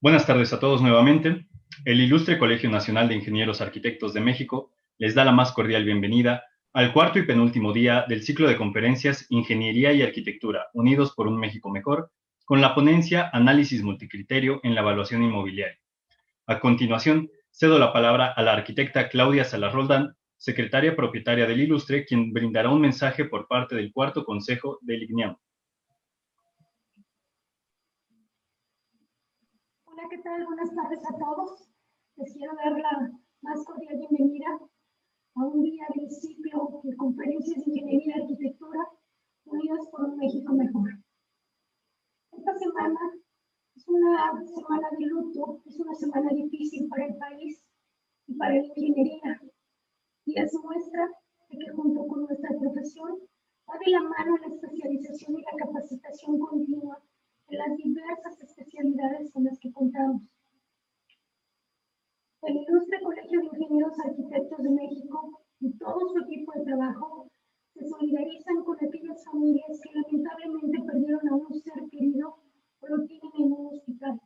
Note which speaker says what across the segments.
Speaker 1: Buenas tardes a todos nuevamente. El Ilustre Colegio Nacional de Ingenieros Arquitectos de México les da la más cordial bienvenida al cuarto y penúltimo día del ciclo de conferencias Ingeniería y Arquitectura, unidos por un México mejor, con la ponencia Análisis Multicriterio en la Evaluación Inmobiliaria. A continuación, cedo la palabra a la arquitecta Claudia Salas Roldán, secretaria propietaria del Ilustre, quien brindará un mensaje por parte del cuarto consejo del IGNIAM.
Speaker 2: Hola, ¿qué tal? Buenas tardes a todos. Les quiero dar la más cordial bienvenida a un día del ciclo de conferencias de Ingeniería y Arquitectura unidas por un México mejor. Esta semana es una semana de luto, es una semana difícil para el país y para la ingeniería. Y es muestra de que junto con nuestra profesión va de la mano la especialización y la capacitación continua en las diversas especialidades con las que contamos. El Ilustre Colegio de Ingenieros Arquitectos de México y todo su equipo de trabajo se solidarizan con aquellas familias que lamentablemente perdieron a un ser querido o lo tienen en un hospital.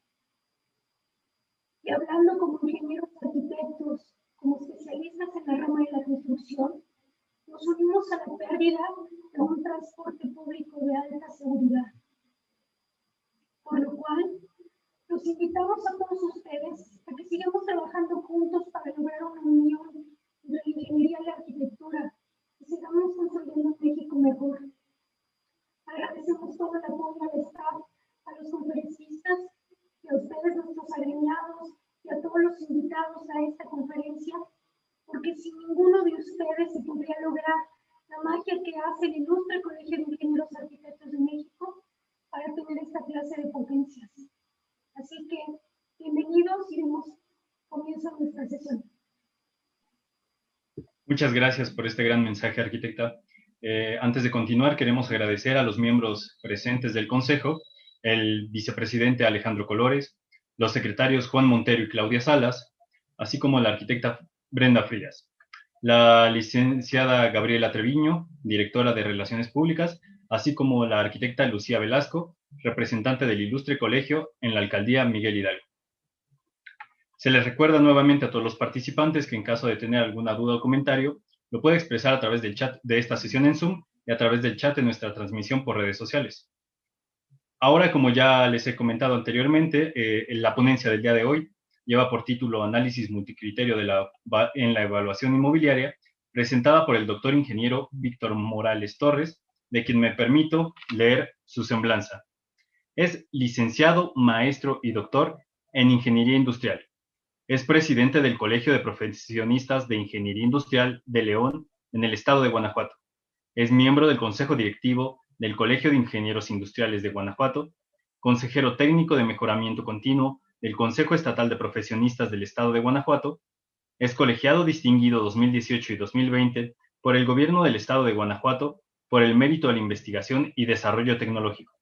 Speaker 2: Y hablando como ingenieros arquitectos, como especialistas en la rama de la construcción, nos unimos a la pérdida de un transporte público de alta seguridad. Por lo cual, los invitamos a todos ustedes a que sigamos trabajando juntos para lograr una unión entre la ingeniería y la arquitectura y sigamos construyendo un México mejor. Agradecemos todo el apoyo al staff, a los conferencistas y a ustedes, nuestros agremiados, y a todos los invitados a esta conferencia, porque sin ninguno de ustedes se podría lograr la magia que hace el Ilustre Colegio de Ingenieros Arquitectos de México para tener esta clase de potencias. Así que, bienvenidos y demos comienzo a nuestra sesión.
Speaker 1: Muchas gracias por este gran mensaje, arquitecta. Antes de continuar, queremos agradecer a los miembros presentes del Consejo, el vicepresidente Alejandro Colores, los secretarios Juan Montero y Claudia Salas, así como la arquitecta Brenda Frías, la licenciada Gabriela Treviño, directora de Relaciones Públicas, así como la arquitecta Lucía Velasco, representante del Ilustre Colegio en la alcaldía Miguel Hidalgo. Se les recuerda nuevamente a todos los participantes que en caso de tener alguna duda o comentario, lo puede expresar a través del chat de esta sesión en Zoom y a través del chat de nuestra transmisión por redes sociales. Ahora, como ya les he comentado anteriormente, la ponencia del día de hoy lleva por título Análisis Multicriterio en la Evaluación Inmobiliaria, presentada por el doctor ingeniero Víctor Morales Torres, de quien me permito leer su semblanza. Es licenciado, maestro y doctor en Ingeniería Industrial. Es presidente del Colegio de Profesionistas de Ingeniería Industrial de León, en el estado de Guanajuato. Es miembro del Consejo Directivo del Colegio de Ingenieros Industriales de Guanajuato, consejero técnico de mejoramiento continuo del Consejo Estatal de Profesionistas del estado de Guanajuato. Es colegiado distinguido 2018 y 2020 por el Gobierno del estado de Guanajuato por el mérito a la investigación y desarrollo tecnológico.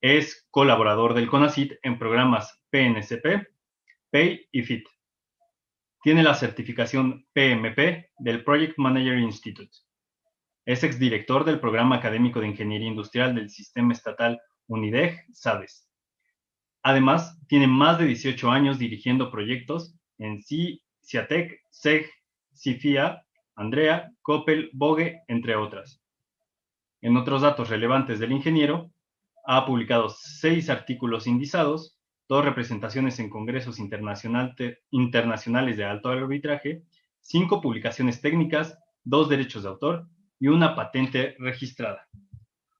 Speaker 1: Es colaborador del CONACYT en programas PNCP, PEI y FIT. Tiene la certificación PMP del Project Manager Institute. Es exdirector del Programa Académico de Ingeniería Industrial del Sistema Estatal UNIDEG, SADES. Además, tiene más de 18 años dirigiendo proyectos en CIATEC, SEG, CIFIA, Andrea, Coppel, Bogue, entre otras. En otros datos relevantes del ingeniero, ha publicado 6 artículos indizados, 2 representaciones en congresos internacionales de alto arbitraje, 5 publicaciones técnicas, 2 derechos de autor y una patente registrada.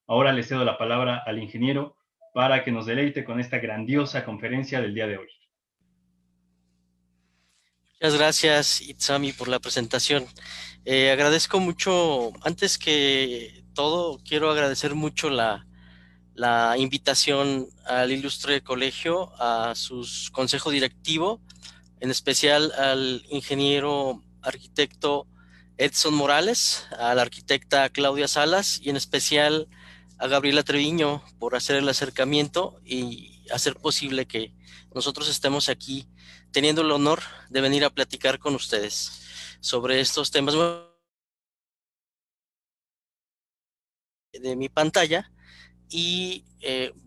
Speaker 1: Ahora le cedo la palabra al ingeniero para que nos deleite con esta grandiosa conferencia del día de hoy.
Speaker 3: Muchas gracias, Itzami, por la presentación. Agradezco mucho, antes que todo, quiero agradecer mucho la invitación al Ilustre Colegio, a su consejo directivo, en especial al ingeniero arquitecto Edson Morales, a la arquitecta Claudia Salas y en especial a Gabriela Treviño por hacer el acercamiento y hacer posible que nosotros estemos aquí teniendo el honor de venir a platicar con ustedes sobre estos temas. De mi pantalla y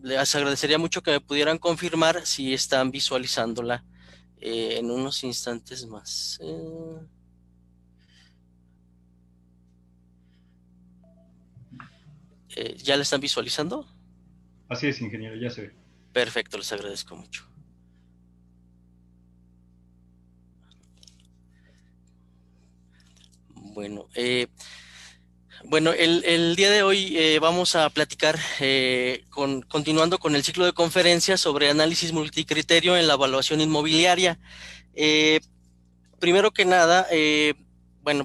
Speaker 3: les agradecería mucho que me pudieran confirmar si están visualizándola en unos instantes más. ¿Ya la están visualizando?
Speaker 1: Así es, ingeniero, ya se ve.
Speaker 3: Perfecto, les agradezco mucho. Bueno, el día de hoy vamos a platicar continuando con el ciclo de conferencias sobre análisis multicriterio en la evaluación inmobiliaria. Primero que nada,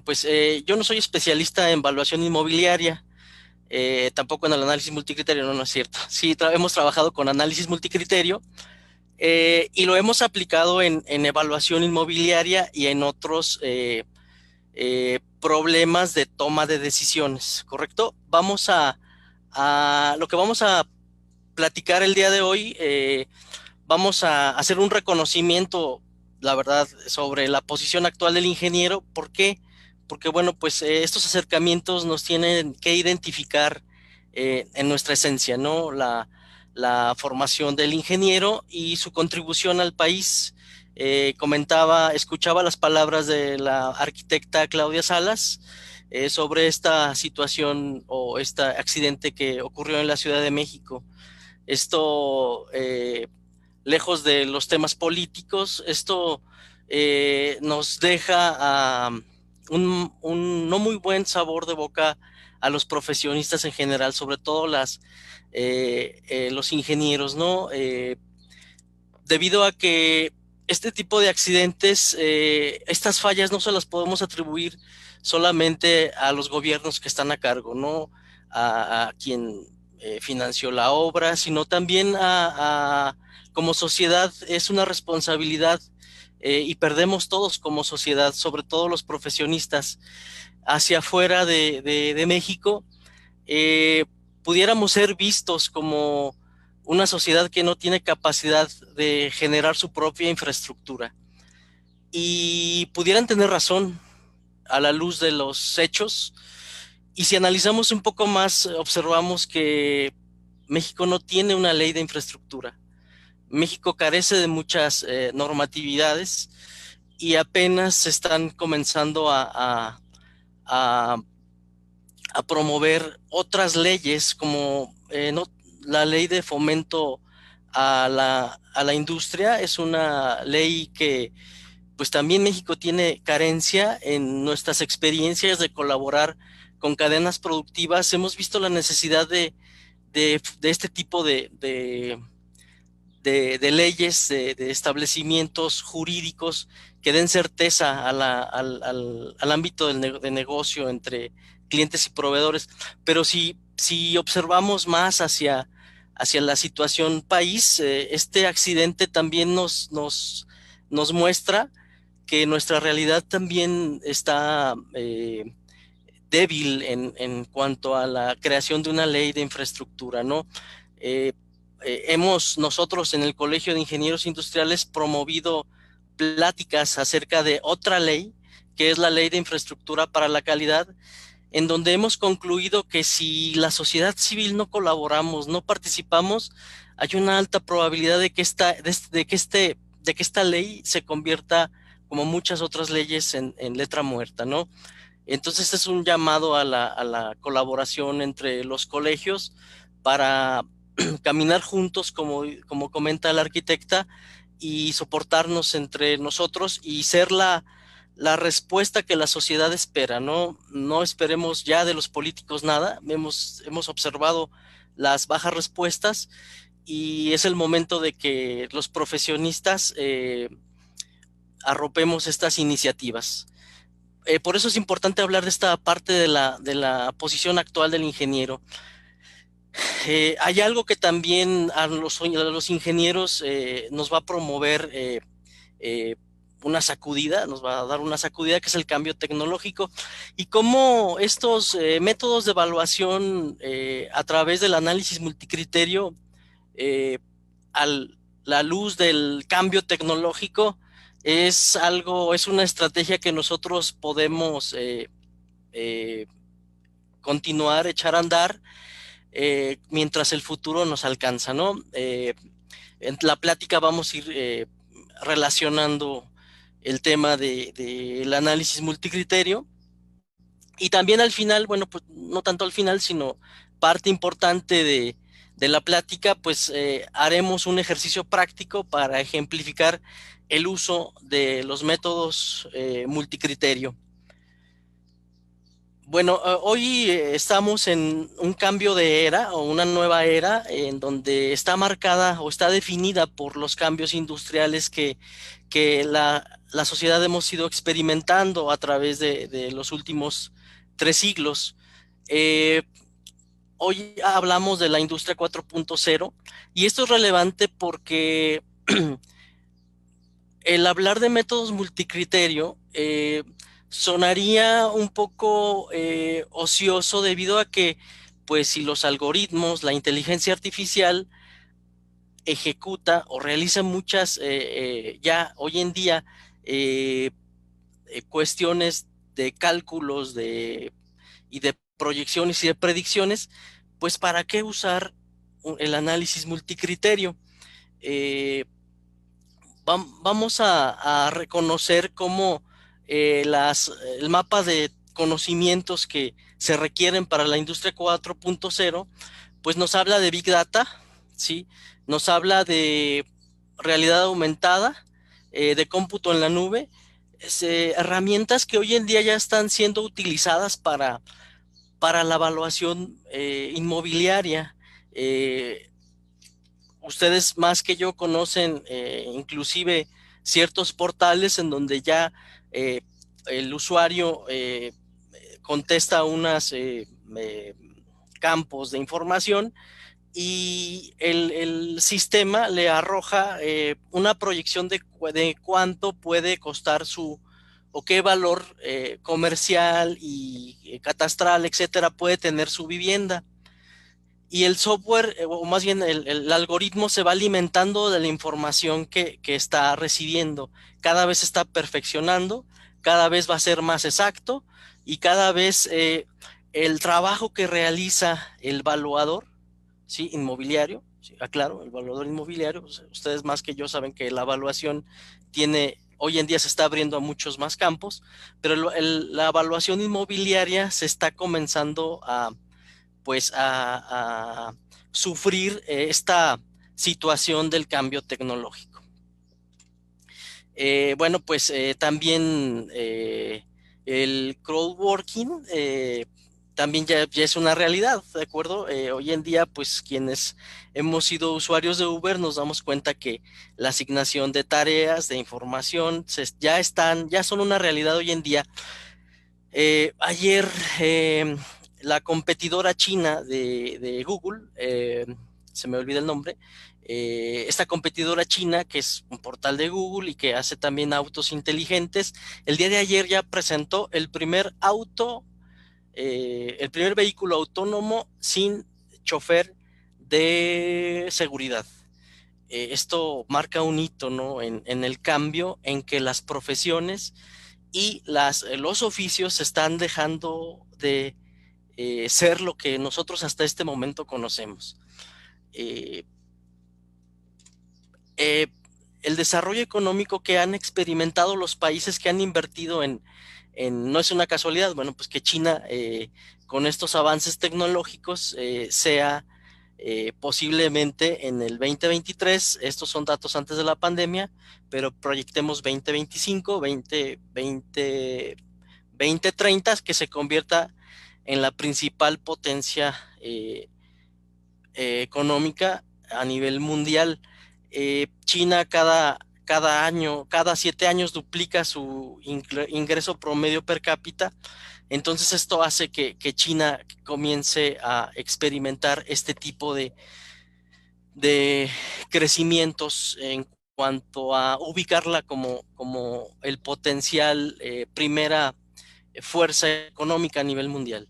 Speaker 3: pues yo no soy especialista en evaluación inmobiliaria, tampoco en el análisis multicriterio, no, no es cierto. Sí, hemos trabajado con análisis multicriterio y lo hemos aplicado en evaluación inmobiliaria y en otros problemas de toma de decisiones, ¿correcto? Lo que vamos a platicar el día de hoy, vamos a hacer un reconocimiento, la verdad, sobre la posición actual del ingeniero. ¿Por qué? Porque, bueno, pues estos acercamientos nos tienen que identificar en nuestra esencia, ¿no? La formación del ingeniero y su contribución al país. Escuchaba las palabras de la arquitecta Claudia Salas sobre esta situación o este accidente que ocurrió en la Ciudad de México. Esto, lejos de los temas políticos, esto nos deja un no muy buen sabor de boca a los profesionistas en general, sobre todo los ingenieros, ¿no? Debido a que este tipo de accidentes, estas fallas no se las podemos atribuir solamente a los gobiernos que están a cargo, ¿no? A quien financió la obra, sino también como sociedad es una responsabilidad y perdemos todos como sociedad, sobre todo los profesionistas, hacia afuera de México. Pudiéramos ser vistos como una sociedad que no tiene capacidad de generar su propia infraestructura. Y pudieran tener razón a la luz de los hechos. Y si analizamos un poco más, observamos que México no tiene una ley de infraestructura. México carece de muchas normatividades y apenas se están comenzando a promover otras leyes como la ley de fomento a la industria. Es una ley que pues también México tiene carencia en nuestras experiencias de colaborar con cadenas productivas. Hemos visto la necesidad de este tipo de leyes, de establecimientos jurídicos que den certeza al ámbito de negocio entre clientes y proveedores. Pero si observamos más hacia la situación país, este accidente también nos muestra que nuestra realidad también está débil en cuanto a la creación de una ley de infraestructura, ¿no? Nosotros en el Colegio de Ingenieros Industriales promovido pláticas acerca de otra ley, que es la Ley de Infraestructura para la Calidad, en donde hemos concluido que si la sociedad civil no colaboramos, no participamos, hay una alta probabilidad de que esta ley se convierta, como muchas otras leyes, en letra muerta, ¿no? Entonces es un llamado a la colaboración entre los colegios para caminar juntos, como comenta la arquitecta, y soportarnos entre nosotros y ser la respuesta que la sociedad espera, ¿no? No esperemos ya de los políticos nada. Hemos observado las bajas respuestas y es el momento de que los profesionistas arropemos estas iniciativas. Por eso es importante hablar de esta parte de la posición actual del ingeniero. Hay algo que también a los ingenieros nos va a promover una sacudida, nos va a dar una sacudida, que es el cambio tecnológico, y cómo estos métodos de evaluación a través del análisis multicriterio, a la luz del cambio tecnológico, es una estrategia que nosotros podemos continuar, echar a andar, mientras el futuro nos alcanza, ¿no? En la plática vamos a ir relacionando el tema del análisis multicriterio, y también al final, bueno, pues no tanto al final, sino parte importante de la plática, pues haremos un ejercicio práctico para ejemplificar el uso de los métodos multicriterio. Bueno, hoy estamos en un cambio de era o una nueva era en donde está marcada o está definida por los cambios industriales que la sociedad hemos ido experimentando a través de los últimos 3 siglos. Eh, Hoy hablamos de la industria 4.0, y esto es relevante porque el hablar de métodos multicriterio sonaría un poco ocioso, debido a que, pues, si los algoritmos, la inteligencia artificial ejecuta o realiza muchas, ya hoy en día, eh, cuestiones de cálculos y de proyecciones y de predicciones, pues ¿para qué usar el análisis multicriterio? Eh, Vamos a reconocer cómo el mapa de conocimientos que se requieren para la industria 4.0, pues nos habla de Big Data, ¿sí? Nos habla de realidad aumentada, de cómputo en la nube, herramientas que hoy en día ya están siendo utilizadas para la evaluación inmobiliaria. Ustedes más que yo conocen inclusive ciertos portales en donde ya el usuario contesta unos campos de información, y el sistema le arroja una proyección de cuánto puede costar o qué valor comercial y catastral, etcétera, puede tener su vivienda. Y el software, o más bien el algoritmo, se va alimentando de la información que está recibiendo. Cada vez está perfeccionando, cada vez va a ser más exacto, y cada vez el trabajo que realiza el valuador, ¿sí? Inmobiliario, ¿sí? Aclaro, el valuador inmobiliario, pues, ustedes más que yo saben que la evaluación hoy en día se está abriendo a muchos más campos, pero la evaluación inmobiliaria se está comenzando pues a sufrir esta situación del cambio tecnológico. Bueno, pues también el crowdworking también ya es una realidad, ¿de acuerdo? Hoy en día, pues quienes hemos sido usuarios de Uber nos damos cuenta que la asignación de tareas, de información, ya son una realidad hoy en día. Ayer la competidora china de Google, se me olvida el nombre, esta competidora china, que es un portal de Google y que hace también autos inteligentes, el día de ayer ya presentó el primer vehículo autónomo sin chofer de seguridad. Esto marca un hito, ¿no? En el cambio en que las profesiones y los oficios se están dejando de ser lo que nosotros hasta este momento conocemos. Eh, eh, el desarrollo económico que han experimentado los países que han invertido no es una casualidad, bueno, pues que China con estos avances tecnológicos sea posiblemente en el 2023, estos son datos antes de la pandemia, pero proyectemos 2025, 2030, que se convierta en la principal potencia económica a nivel mundial. China cada año, cada 7 años duplica su ingreso promedio per cápita. Entonces esto hace que China comience a experimentar este tipo de crecimientos en cuanto a ubicarla como el potencial primera fuerza económica a nivel mundial.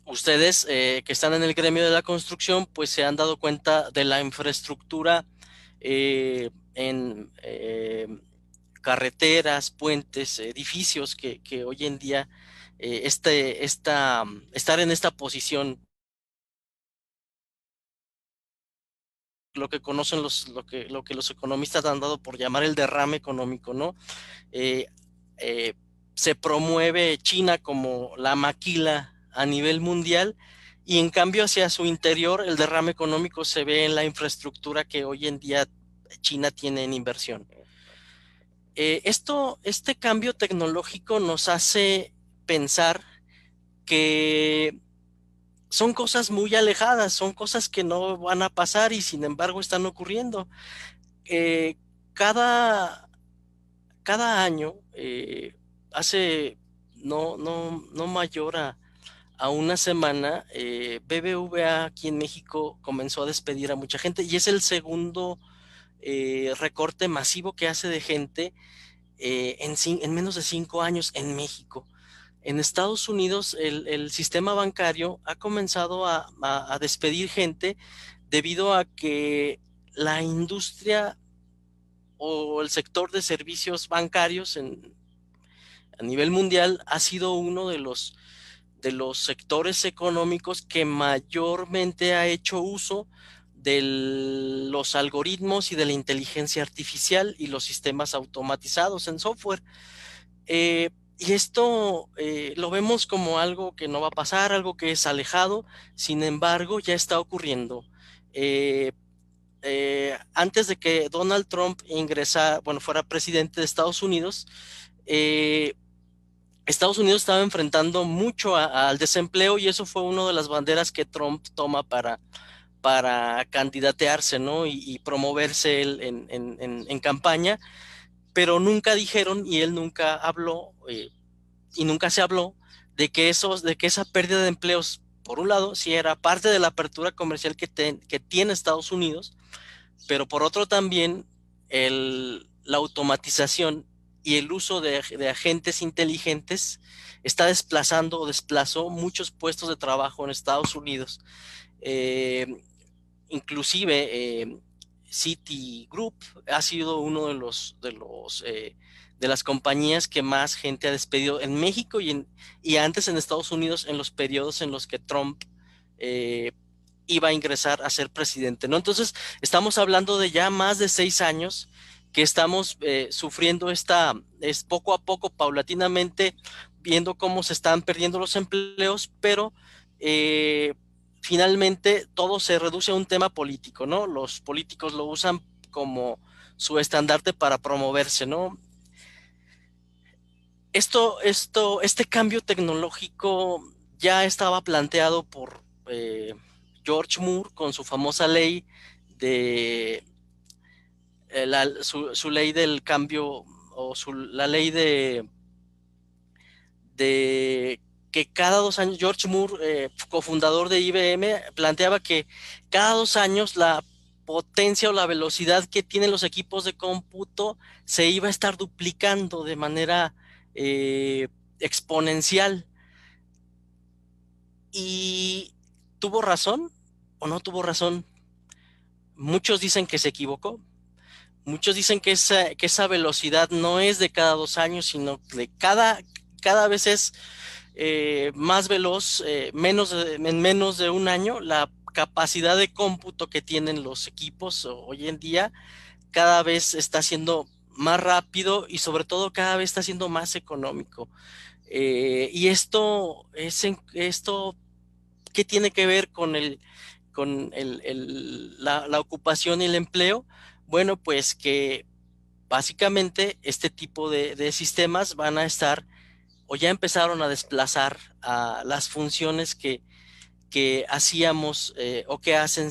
Speaker 3: Ustedes que están en el gremio de la construcción, pues se han dado cuenta de la infraestructura en carreteras, puentes, edificios que hoy en día estar en esta posición lo que conocen lo que los economistas han dado por llamar el derrame económico, ¿no? Eh, Se promueve China como la maquila a nivel mundial, y en cambio hacia su interior el derrame económico se ve en la infraestructura que hoy en día China tiene en inversión. Este cambio tecnológico nos hace pensar que son cosas muy alejadas, son cosas que no van a pasar y sin embargo están ocurriendo. Eh, cada, cada año, hace no mayor a una semana, BBVA aquí en México comenzó a despedir a mucha gente, y es el segundo recorte masivo que hace de gente en menos de 5 años en México. En Estados Unidos, el sistema bancario ha comenzado a despedir gente debido a que la industria o el sector de servicios bancarios a nivel mundial ha sido uno de los sectores económicos que mayormente ha hecho uso de los algoritmos y de la inteligencia artificial y los sistemas automatizados en software. Y esto lo vemos como algo que no va a pasar, algo que es alejado. Sin embargo, ya está ocurriendo. Antes de que Donald Trump fuera presidente de Estados Unidos, Estados Unidos estaba enfrentando mucho al desempleo, y eso fue una de las banderas que Trump toma para candidatearse, ¿no? Y promoverse él en campaña, pero nunca dijeron, y él nunca habló, y nunca se habló de que esa pérdida de empleos, por un lado, sí era parte de la apertura comercial que tiene Estados Unidos, pero por otro también la automatización y el uso de agentes inteligentes está desplazando o desplazó muchos puestos de trabajo en Estados Unidos. Inclusive Citigroup ha sido uno de las compañías que más gente ha despedido en México y antes en Estados Unidos, en los periodos en los que Trump iba a ingresar a ser presidente, ¿no? Entonces, estamos hablando de ya más de 6 años que estamos sufriendo es poco a poco, paulatinamente, viendo cómo se están perdiendo los empleos, pero finalmente todo se reduce a un tema político, ¿no? Los políticos lo usan como su estandarte para promoverse, ¿no? Este cambio tecnológico ya estaba planteado por George Moore con su famosa ley de su ley del cambio, o la ley de que cada 2 años. George Moore, cofundador de IBM, planteaba que cada 2 años la potencia o la velocidad que tienen los equipos de cómputo se iba a estar duplicando de manera exponencial. ¿Y tuvo razón o no tuvo razón? Muchos dicen que se equivocó. Muchos dicen que esa velocidad no es de cada 2 años, sino de cada vez es más veloz, en menos de un año. La capacidad de cómputo que tienen los equipos hoy en día cada vez está siendo más rápido, y sobre todo cada vez está siendo más económico. Y esto, ¿qué tiene que ver con la ocupación y el empleo? Bueno, pues que básicamente este tipo de sistemas van a estar, o ya empezaron a desplazar a las funciones que hacíamos o que hacen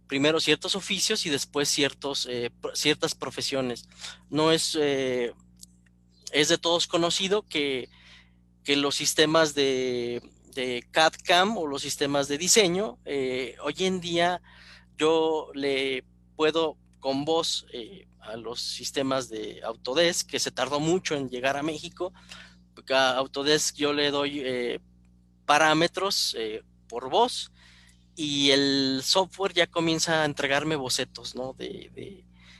Speaker 3: primero ciertos oficios y después ciertas profesiones. No es de todos conocido que los sistemas de CAD/CAM o los sistemas de diseño, hoy en día yo le puedo con voz a los sistemas de Autodesk, que se tardó mucho en llegar a México. A Autodesk yo le doy parámetros por voz, y el software ya comienza a entregarme bocetos, ¿no?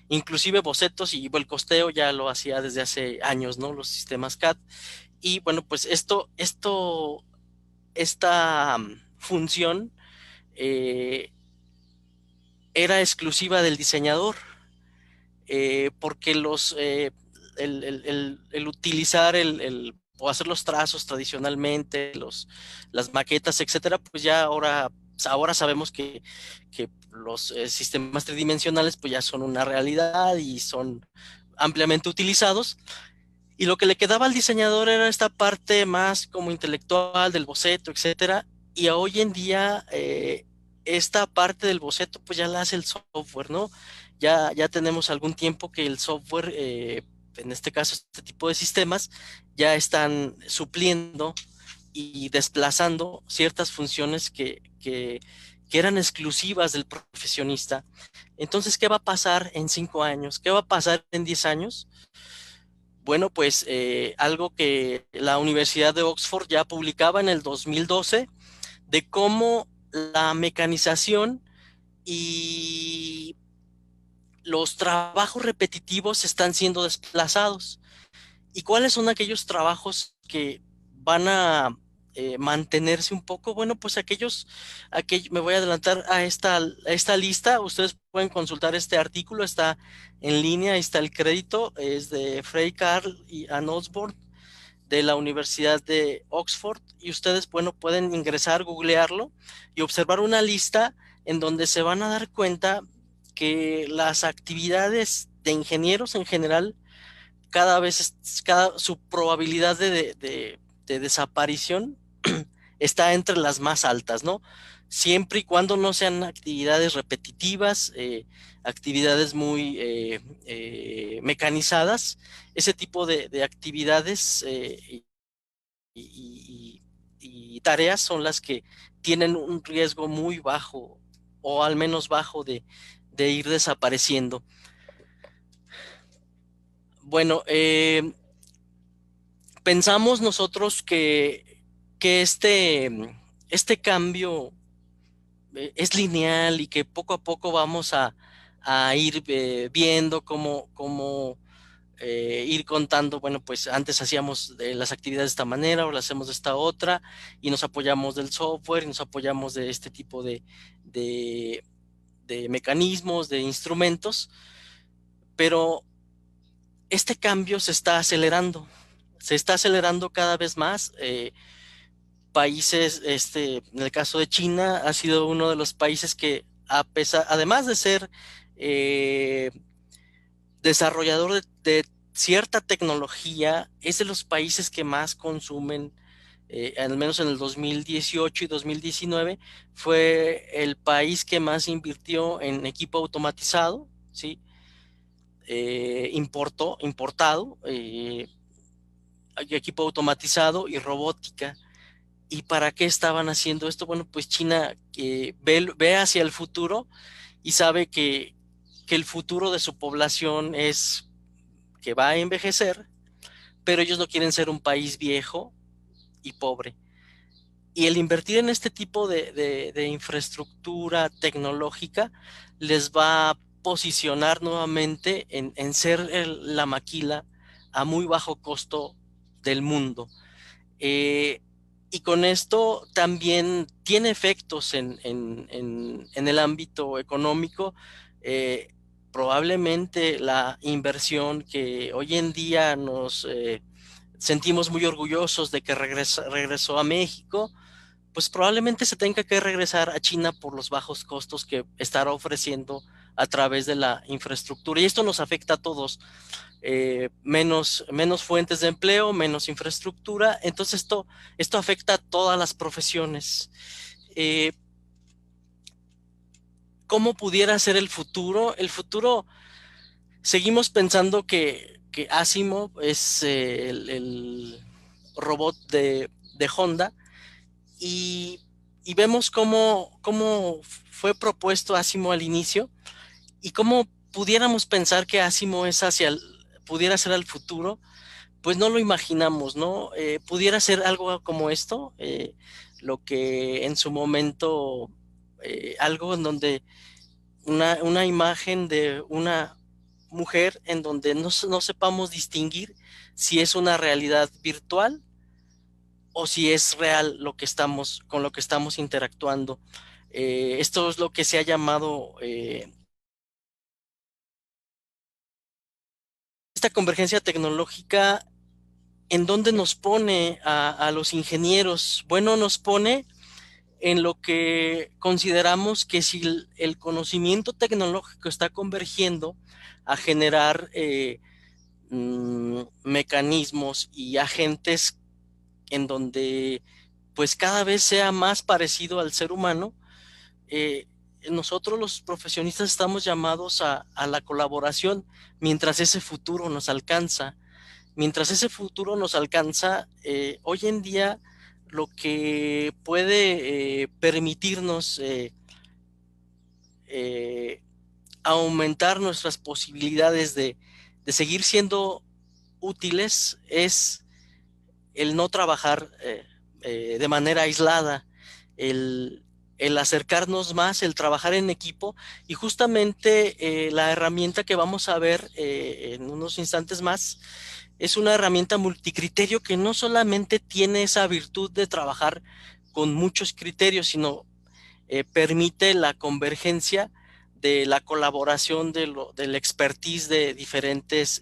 Speaker 3: Inclusive bocetos, y el costeo ya lo hacía desde hace años, ¿no? Los sistemas CAD. Y bueno, pues esta función era exclusiva del diseñador, porque el utilizar o hacer los trazos tradicionalmente, las maquetas, etcétera, pues ya ahora sabemos que los sistemas tridimensionales pues ya son una realidad y son ampliamente utilizados. Y lo que le quedaba al diseñador era esta parte más como intelectual del boceto, etcétera. Y hoy en día esta parte del boceto pues ya la hace el software, ¿no? Ya tenemos algún tiempo que el software, en este caso este tipo de sistemas, ya están supliendo y desplazando ciertas funciones que eran exclusivas del profesionista. Entonces, ¿qué va a pasar en 5 años? ¿Qué va a pasar en 10 años? Bueno, pues algo que la Universidad de Oxford ya publicaba en el 2012, de cómo la mecanización y los trabajos repetitivos están siendo desplazados. ¿Y cuáles son aquellos trabajos que van a mantenerse un poco? Bueno, pues me voy a adelantar a esta lista. Ustedes pueden consultar este artículo, está en línea, ahí está el crédito, es de Frey Carl y Ann Osborne de la Universidad de Oxford, y ustedes, bueno, pueden ingresar, googlearlo y observar una lista en donde se van a dar cuenta que las actividades de ingenieros en general su probabilidad de desaparición está entre las más altas, ¿no? Siempre y cuando no sean actividades repetitivas, actividades muy mecanizadas, ese tipo de actividades y tareas son las que tienen un riesgo muy bajo, o al menos bajo, de ir desapareciendo. Bueno, pensamos nosotros que este cambio es lineal y que poco a poco vamos a ir viendo cómo ir contando. Bueno, pues antes hacíamos las actividades de esta manera, ahora las hacemos de esta otra, y nos apoyamos del software y nos apoyamos de este tipo de, de mecanismos, de instrumentos, pero este cambio se está acelerando cada vez más. Países, en el caso de China, ha sido uno de los países que, además de ser eh, desarrollador de cierta tecnología, es de los países que más consumen, al menos en el 2018 y 2019, fue el país que más invirtió en equipo automatizado, ¿sí? Importado, equipo automatizado y robótica. ¿Y para qué estaban haciendo esto? Bueno, pues China ve hacia el futuro y sabe que el futuro de su población es que va a envejecer, pero ellos no quieren ser un país viejo y pobre. Y el invertir en este tipo de infraestructura tecnológica les va a posicionar nuevamente en ser la maquila a muy bajo costo del mundo. Eh, y con esto también tiene efectos en el ámbito económico. Eh, Probablemente la inversión que hoy en día nos sentimos muy orgullosos de que regresó a México, pues probablemente se tenga que regresar a China por los bajos costos que estará ofreciendo a través de la infraestructura. Y esto nos afecta a todos. Menos fuentes de empleo, menos infraestructura. Entonces esto afecta a todas las profesiones. ¿Cómo pudiera ser el futuro? El futuro, seguimos pensando que Asimov es el robot de Honda, y, y vemos cómo fue propuesto Asimov al inicio y cómo pudiéramos pensar que Asimov pudiera ser al futuro. Pues no lo imaginamos, ¿no? Pudiera ser algo como esto, lo que en su momento, algo en donde una imagen de una mujer en donde no sepamos distinguir si es una realidad virtual o si es real con lo que estamos interactuando. Esto es lo que se ha llamado esta convergencia tecnológica. ¿En dónde nos pone a los ingenieros? Bueno, nos pone en lo que consideramos que si el conocimiento tecnológico está convergiendo a generar mecanismos y agentes en donde pues cada vez sea más parecido al ser humano, nosotros los profesionistas estamos llamados a la colaboración mientras ese futuro nos alcanza. Mientras ese futuro nos alcanza, hoy en día lo que puede permitirnos aumentar nuestras posibilidades de seguir siendo útiles es el no trabajar de manera aislada, el acercarnos más, el trabajar en equipo, y justamente la herramienta que vamos a ver en unos instantes más es una herramienta multicriterio que no solamente tiene esa virtud de trabajar con muchos criterios, sino permite la convergencia de la colaboración del expertise de diferentes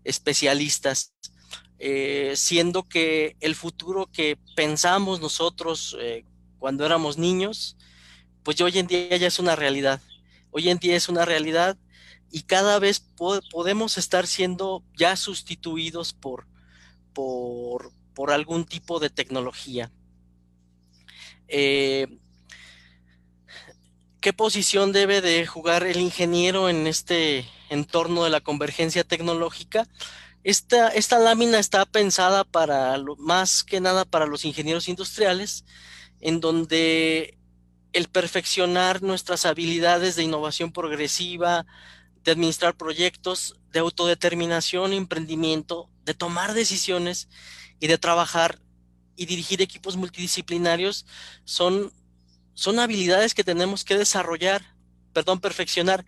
Speaker 3: especialistas, siendo que el futuro que pensamos nosotros cuando éramos niños, pues hoy en día ya es una realidad. Hoy en día es una realidad y cada vez podemos estar siendo ya sustituidos por algún tipo de tecnología. ¿Qué posición debe de jugar el ingeniero en este entorno de la convergencia tecnológica? Esta lámina está pensada más que nada para los ingenieros industriales, en donde el perfeccionar nuestras habilidades de innovación progresiva, de administrar proyectos, de autodeterminación, emprendimiento, de tomar decisiones y de trabajar y dirigir equipos multidisciplinarios son habilidades que tenemos que perfeccionar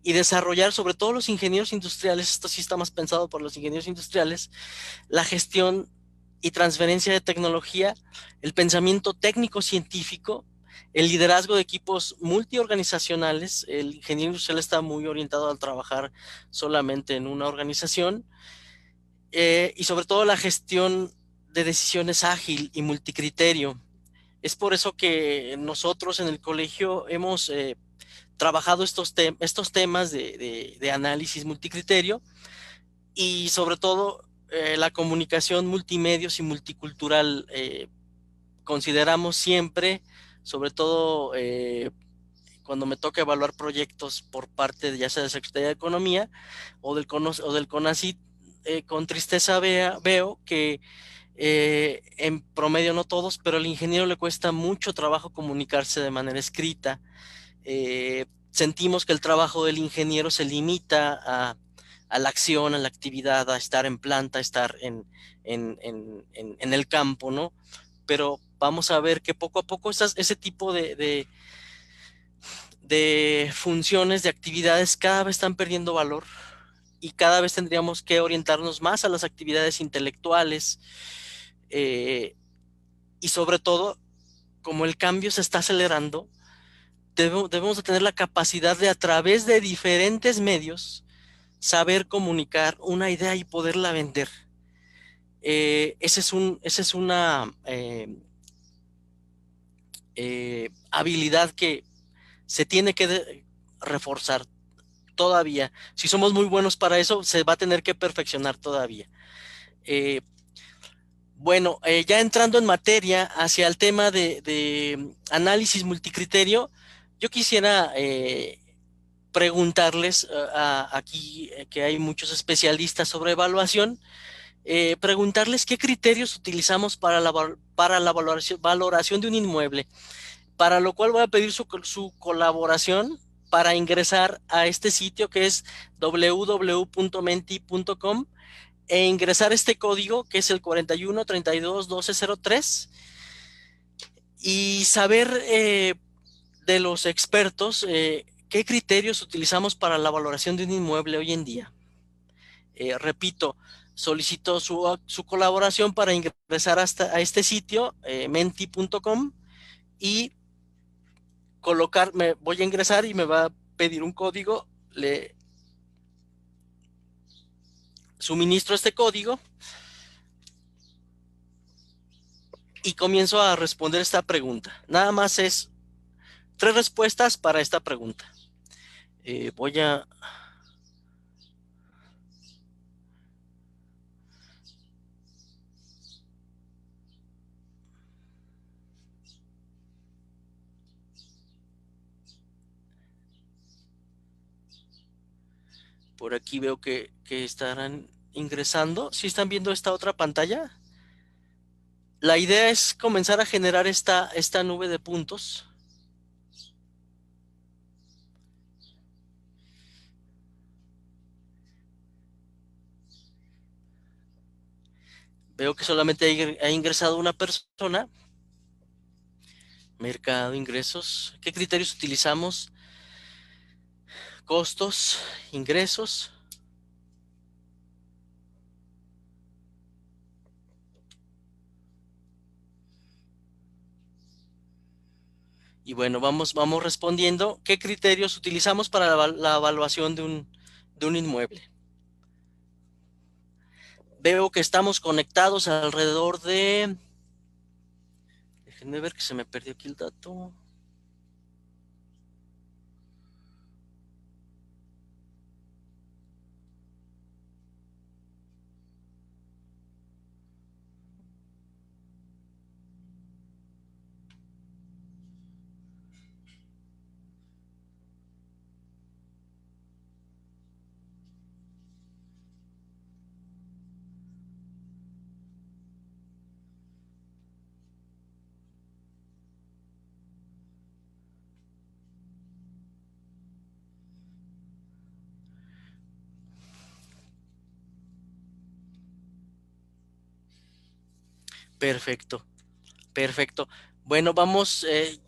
Speaker 3: y desarrollar, sobre todo los ingenieros industriales. Esto sí está más pensado por los ingenieros industriales: la gestión y transferencia de tecnología, el pensamiento técnico científico, el liderazgo de equipos multiorganizacionales. El ingeniero industrial está muy orientado a trabajar solamente en una organización, y sobre todo la gestión de decisiones ágil y multicriterio. Es por eso que nosotros en el colegio hemos trabajado estos temas de análisis multicriterio y sobre todo la comunicación multimedios y multicultural. Consideramos siempre, sobre todo cuando me toca evaluar proyectos por parte ya sea de Secretaría de Economía o del CONACYT, con tristeza veo que en promedio, no todos, pero al ingeniero le cuesta mucho trabajo comunicarse de manera escrita. Sentimos que el trabajo del ingeniero se limita a la acción, a la actividad, a estar en planta, a estar en el campo, ¿no? Pero vamos a ver que poco a poco ese tipo de funciones, de actividades, cada vez están perdiendo valor y cada vez tendríamos que orientarnos más a las actividades intelectuales, y sobre todo, como el cambio se está acelerando, debemos de tener la capacidad de, a través de diferentes medios, saber comunicar una idea y poderla vender. Esa es una habilidad que se tiene que reforzar todavía. Si somos muy buenos para eso, se va a tener que perfeccionar todavía. Bueno, ya entrando en materia hacia el tema de análisis multicriterio, yo quisiera preguntarles aquí que hay muchos especialistas sobre evaluación, preguntarles qué criterios utilizamos para la valoración de un inmueble, para lo cual voy a pedir su colaboración para ingresar a este sitio que es www.menti.com e ingresar este código que es el 41321203 y saber de los expertos qué criterios utilizamos para la valoración de un inmueble hoy en día. Repito, solicito su colaboración para ingresar a este sitio, menti.com, y voy a ingresar y me va a pedir un código, le suministro este código y comienzo a responder esta pregunta. Nada más es 3 respuestas para esta pregunta. Voy a... Por aquí veo que estarán ingresando. ¿Sí están viendo esta otra pantalla? La idea es comenzar a generar esta nube de puntos. Veo que solamente ha ingresado una persona. Mercado, ingresos. ¿Qué criterios utilizamos? Costos, ingresos. Y bueno, vamos respondiendo. ¿Qué criterios utilizamos para la evaluación de un inmueble? Veo que estamos conectados alrededor de... Déjenme ver que se me perdió aquí el dato. Perfecto, perfecto. Bueno, vamos,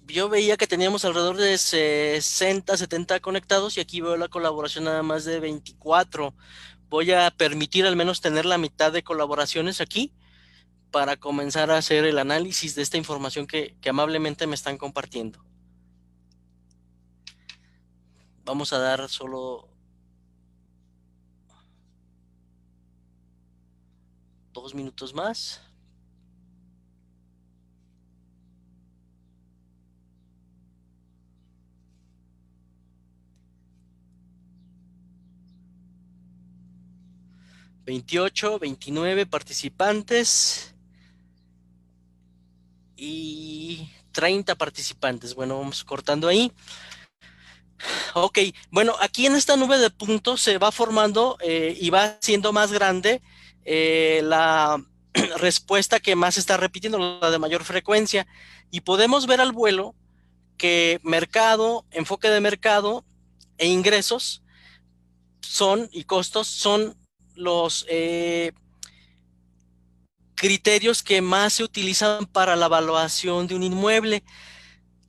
Speaker 3: yo veía que teníamos alrededor de 60, 70 conectados y aquí veo la colaboración nada más de 24. Voy a permitir al menos tener la mitad de colaboraciones aquí para comenzar a hacer el análisis de esta información que amablemente me están compartiendo. Vamos a dar solo 2 minutos más. $28, 29 participantes y 30 participantes. Bueno, vamos cortando ahí. Ok, bueno, aquí en esta nube de puntos se va formando y va siendo más grande la respuesta que más se está repitiendo, la de mayor frecuencia. Y podemos ver al vuelo que mercado, enfoque de mercado e ingresos y costos son los criterios que más se utilizan para la evaluación de un inmueble.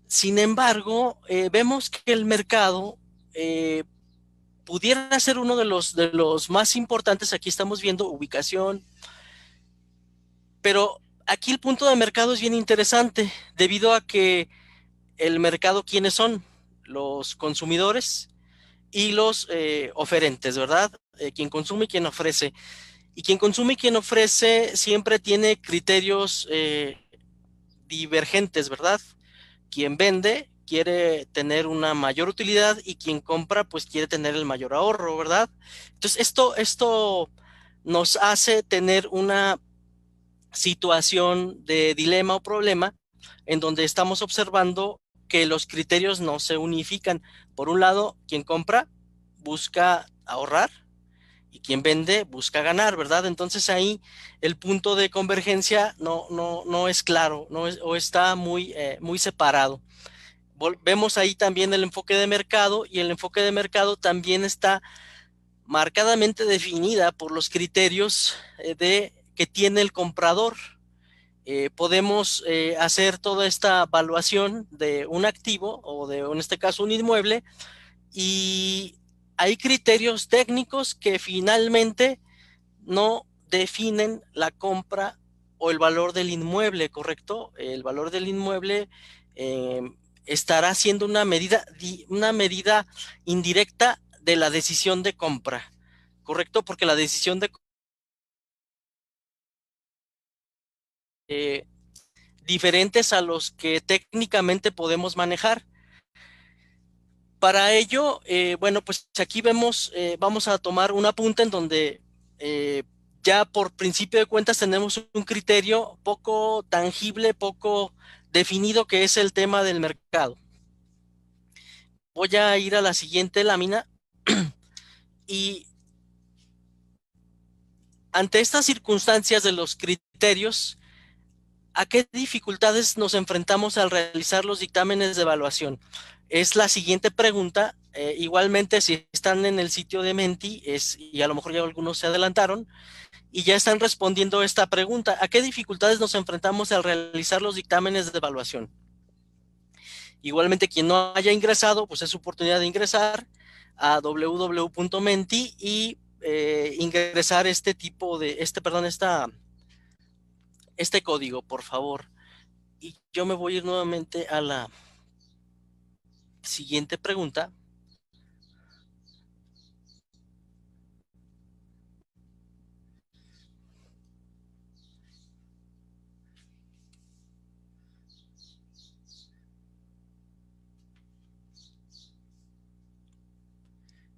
Speaker 3: Sin embargo, vemos que el mercado pudiera ser uno de los más importantes. Aquí estamos viendo ubicación, pero aquí el punto de mercado es bien interesante debido a que el mercado, ¿quiénes son? Los consumidores y los oferentes, ¿verdad? Quien consume y quien ofrece. Y quien consume y quien ofrece siempre tiene criterios divergentes, ¿verdad? Quien vende quiere tener una mayor utilidad y quien compra pues quiere tener el mayor ahorro, ¿verdad? Entonces esto nos hace tener una situación de dilema o problema en donde estamos observando que los criterios no se unifican. Por un lado, quien compra busca ahorrar y quien vende busca ganar, ¿verdad? Entonces ahí el punto de convergencia no es claro, o está muy separado. Vemos ahí también el enfoque de mercado y el enfoque de mercado también está marcadamente definida por los criterios que tiene el comprador. Podemos hacer toda esta evaluación de un activo o de, en este caso, un inmueble, y hay criterios técnicos que finalmente no definen la compra o el valor del inmueble, ¿correcto? El valor del inmueble estará siendo una medida indirecta de la decisión de compra, ¿correcto? Porque la decisión de diferentes a los que técnicamente podemos manejar. Para ello, bueno, pues aquí vemos, vamos a tomar un apunte en donde ya por principio de cuentas tenemos un criterio poco tangible, poco definido, que es el tema del mercado. Voy a ir a la siguiente lámina y ante estas circunstancias de los criterios, ¿a qué dificultades nos enfrentamos al realizar los dictámenes de evaluación? Es la siguiente pregunta. Igualmente, si están en el sitio de Menti, y a lo mejor ya algunos se adelantaron, y ya están respondiendo esta pregunta. ¿A qué dificultades nos enfrentamos al realizar los dictámenes de evaluación? Igualmente, quien no haya ingresado, pues es su oportunidad de ingresar a www.menti y ingresar este código, por favor. Y yo me voy a ir nuevamente a la siguiente pregunta.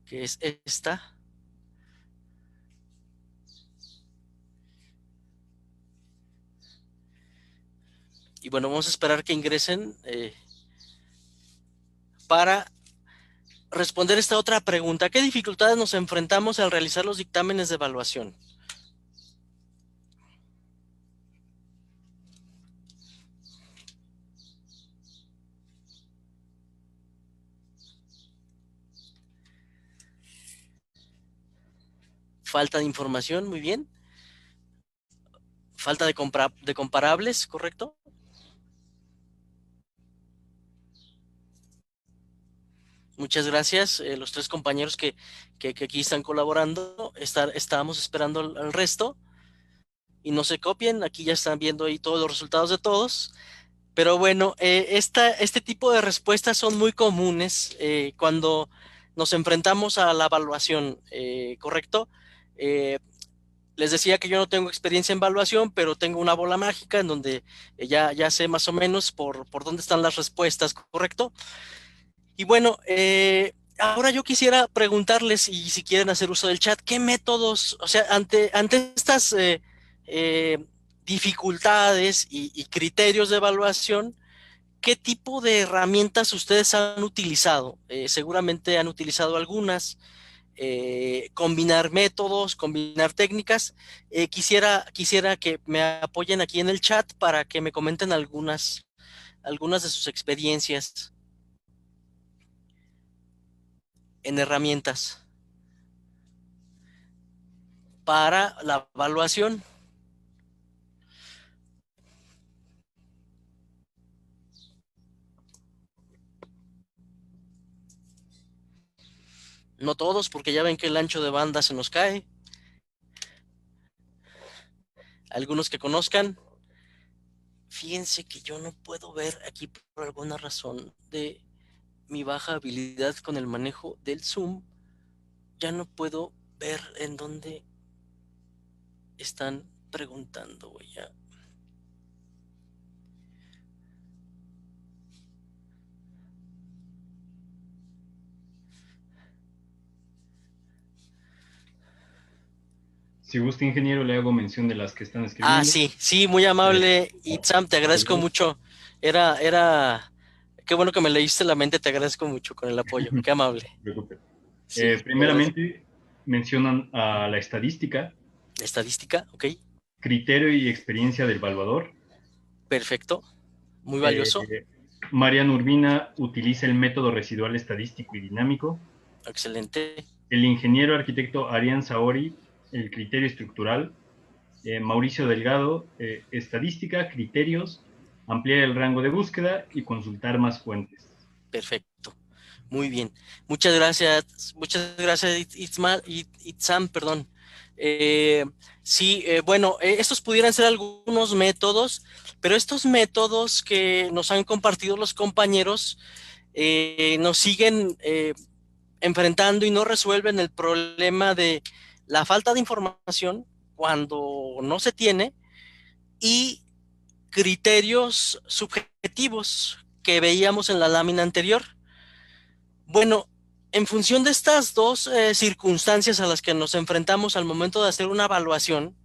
Speaker 3: Que es esta. Y bueno, vamos a esperar que ingresen para responder esta otra pregunta. ¿Qué dificultades nos enfrentamos al realizar los dictámenes de evaluación? Falta de información, muy bien. Falta de comparables, ¿correcto? Muchas gracias. Los tres compañeros que aquí están colaborando, estábamos esperando al resto. Y no se copien, aquí ya están viendo ahí todos los resultados de todos. Pero bueno, este tipo de respuestas son muy comunes cuando nos enfrentamos a la evaluación, ¿correcto? Les decía que yo no tengo experiencia en evaluación, pero tengo una bola mágica en donde ya sé más o menos por dónde están las respuestas, ¿correcto? Y bueno, ahora yo quisiera preguntarles, y si quieren hacer uso del chat, ¿qué métodos, o sea, ante estas eh, dificultades y criterios de evaluación, qué tipo de herramientas ustedes han utilizado? Seguramente han utilizado algunas, combinar métodos, combinar técnicas. Quisiera que me apoyen aquí en el chat para que me comenten algunas de sus experiencias en herramientas para la evaluación. No todos, porque ya ven que el ancho de banda se nos cae. Algunos que conozcan. Fíjense que yo no puedo ver aquí por alguna razón de mi baja habilidad con el manejo del Zoom. Ya no puedo ver en dónde están preguntando. Voy a...
Speaker 1: Si gusta, ingeniero, le hago mención de las que están escribiendo.
Speaker 3: Sí, muy amable. Itzam, te agradezco mucho. Qué bueno que me leíste la mente, te agradezco mucho con el apoyo. Qué amable.
Speaker 1: No se preocupe.
Speaker 3: Sí,
Speaker 1: Primeramente, mencionan a la estadística.
Speaker 3: Estadística, ok.
Speaker 1: Criterio y experiencia del evaluador.
Speaker 3: Perfecto. Muy valioso.
Speaker 1: Mariana Urbina utiliza el método residual estadístico y dinámico.
Speaker 3: Excelente.
Speaker 1: El ingeniero arquitecto Arián Saori, el criterio estructural. Mauricio Delgado, estadística, criterios, ampliar el rango de búsqueda y consultar más fuentes.
Speaker 3: Perfecto. Muy bien. Muchas gracias, Itzam, perdón. Bueno, estos pudieran ser algunos métodos, pero estos métodos que nos han compartido los compañeros nos siguen enfrentando y no resuelven el problema de la falta de información cuando no se tiene y criterios subjetivos que veíamos en la lámina anterior. Bueno, en función de estas dos circunstancias a las que nos enfrentamos al momento de hacer una evaluación,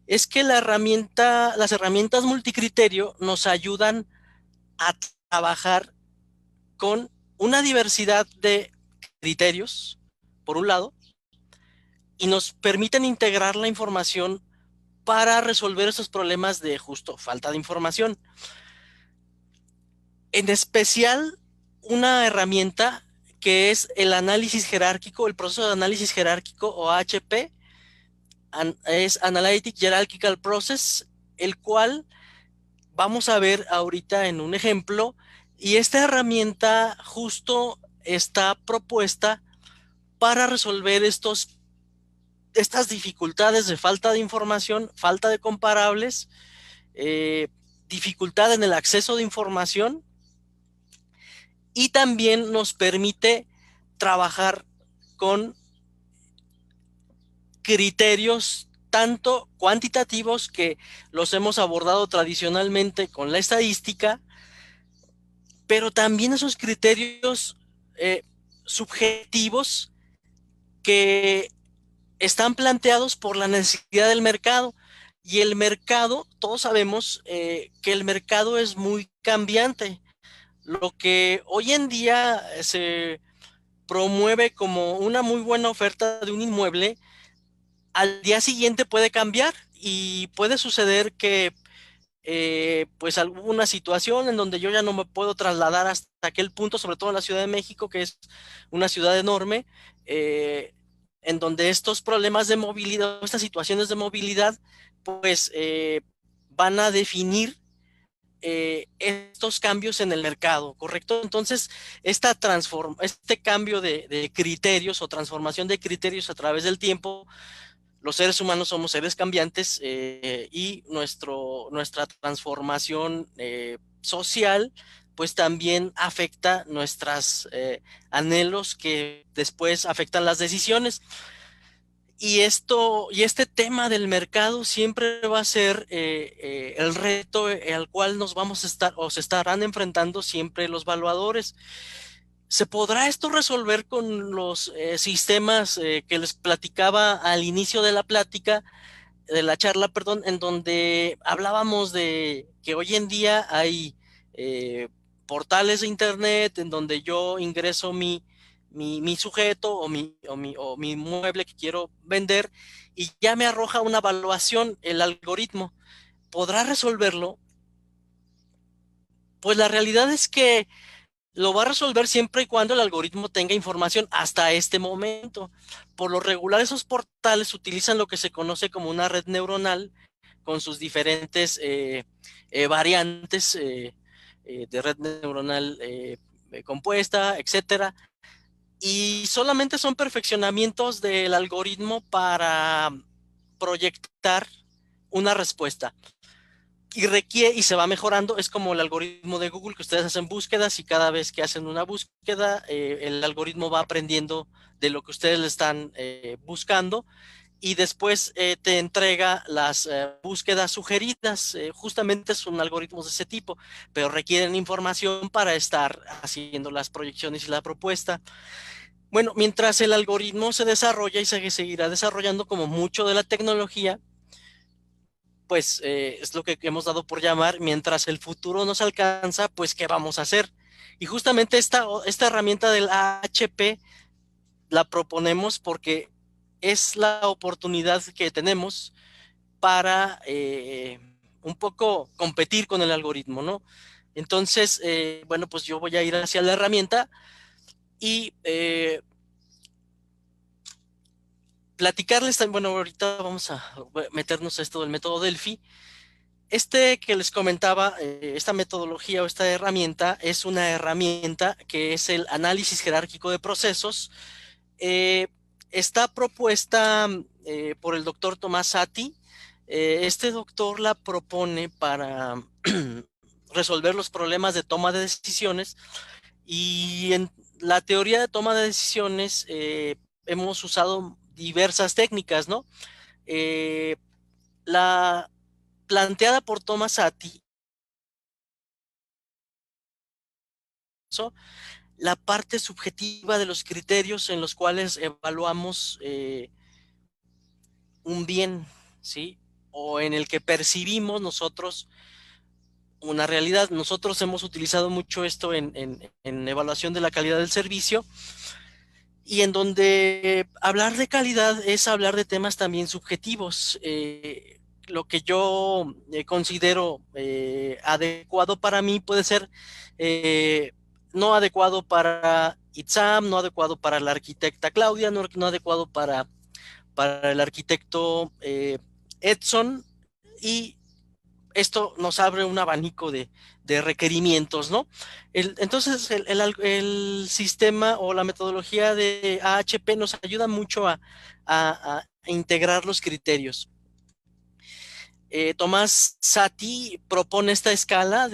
Speaker 3: es que las herramientas multicriterio nos ayudan a trabajar con una diversidad de criterios, por un lado, y nos permiten integrar la información para resolver esos problemas de justo falta de información. En especial, una herramienta que es el análisis jerárquico, el proceso de análisis jerárquico o AHP, es Analytic Hierarchical Process, el cual vamos a ver ahorita en un ejemplo, y esta herramienta justo está propuesta para resolver estas dificultades de falta de información, falta de comparables, dificultad en el acceso de información, y también nos permite trabajar con criterios tanto cuantitativos, que los hemos abordado tradicionalmente con la estadística, pero también esos criterios subjetivos que están planteados por la necesidad del mercado. Y el mercado, todos sabemos que el mercado es muy cambiante. Lo que hoy en día se promueve como una muy buena oferta de un inmueble, al día siguiente puede cambiar y puede suceder que pues alguna situación en donde yo ya no me puedo trasladar hasta aquel punto, sobre todo en la Ciudad de México, que es una ciudad enorme, en donde estos problemas de movilidad, estas situaciones de movilidad, pues van a definir estos cambios en el mercado, ¿correcto? Entonces, este cambio de criterios o transformación de criterios a través del tiempo, los seres humanos somos seres cambiantes, y nuestra transformación social pues también afecta nuestros anhelos, que después afectan las decisiones. Y este tema del mercado siempre va a ser el reto al cual nos vamos a estar o se estarán enfrentando siempre los evaluadores. ¿Se podrá esto resolver con los sistemas que les platicaba al inicio de la charla, perdón, en donde hablábamos de que hoy en día hay portales de internet en donde yo ingreso mi sujeto o mi mueble que quiero vender, y ya me arroja una evaluación el algoritmo? ¿Podrá resolverlo? Pues la realidad es que lo va a resolver siempre y cuando el algoritmo tenga información hasta este momento. Por lo regular, esos portales utilizan lo que se conoce como una red neuronal con sus diferentes variantes de red neuronal compuesta, etcétera. Y solamente son perfeccionamientos del algoritmo para proyectar una respuesta. Y se va mejorando. Es como el algoritmo de Google, que ustedes hacen búsquedas y cada vez que hacen una búsqueda, el algoritmo va aprendiendo de lo que ustedes le están buscando, y después te entrega las búsquedas sugeridas. Justamente son algoritmos de ese tipo, pero requieren información para estar haciendo las proyecciones y la propuesta. Bueno, mientras el algoritmo se desarrolla y se seguirá desarrollando como mucho de la tecnología, pues es lo que hemos dado por llamar, mientras el futuro nos alcanza, pues ¿qué vamos a hacer? Y justamente esta herramienta del AHP la proponemos porque es la oportunidad que tenemos para un poco competir con el algoritmo, ¿no? Entonces, bueno, pues yo voy a ir hacia la herramienta y platicarles. Bueno, ahorita vamos a meternos a esto del método Delphi. Que les comentaba, esta metodología o esta herramienta es una herramienta que es el análisis jerárquico de procesos. Está propuesta por el doctor Tomás Sati. Este doctor la propone para resolver los problemas de toma de decisiones, y en la teoría de toma de decisiones hemos usado diversas técnicas, ¿no? La planteada por Tomás Sati, la parte subjetiva de los criterios en los cuales evaluamos un bien, ¿sí? O en el que percibimos nosotros una realidad. Nosotros hemos utilizado mucho esto en evaluación de la calidad del servicio, y en donde hablar de calidad es hablar de temas también subjetivos. Lo que yo considero adecuado para mí puede ser no adecuado para Itzam, no adecuado para la arquitecta Claudia, no adecuado para el arquitecto Edson, y esto nos abre un abanico de requerimientos, ¿no? Entonces, el sistema o la metodología de AHP nos ayuda mucho a integrar los criterios. Tomás Sati propone esta escala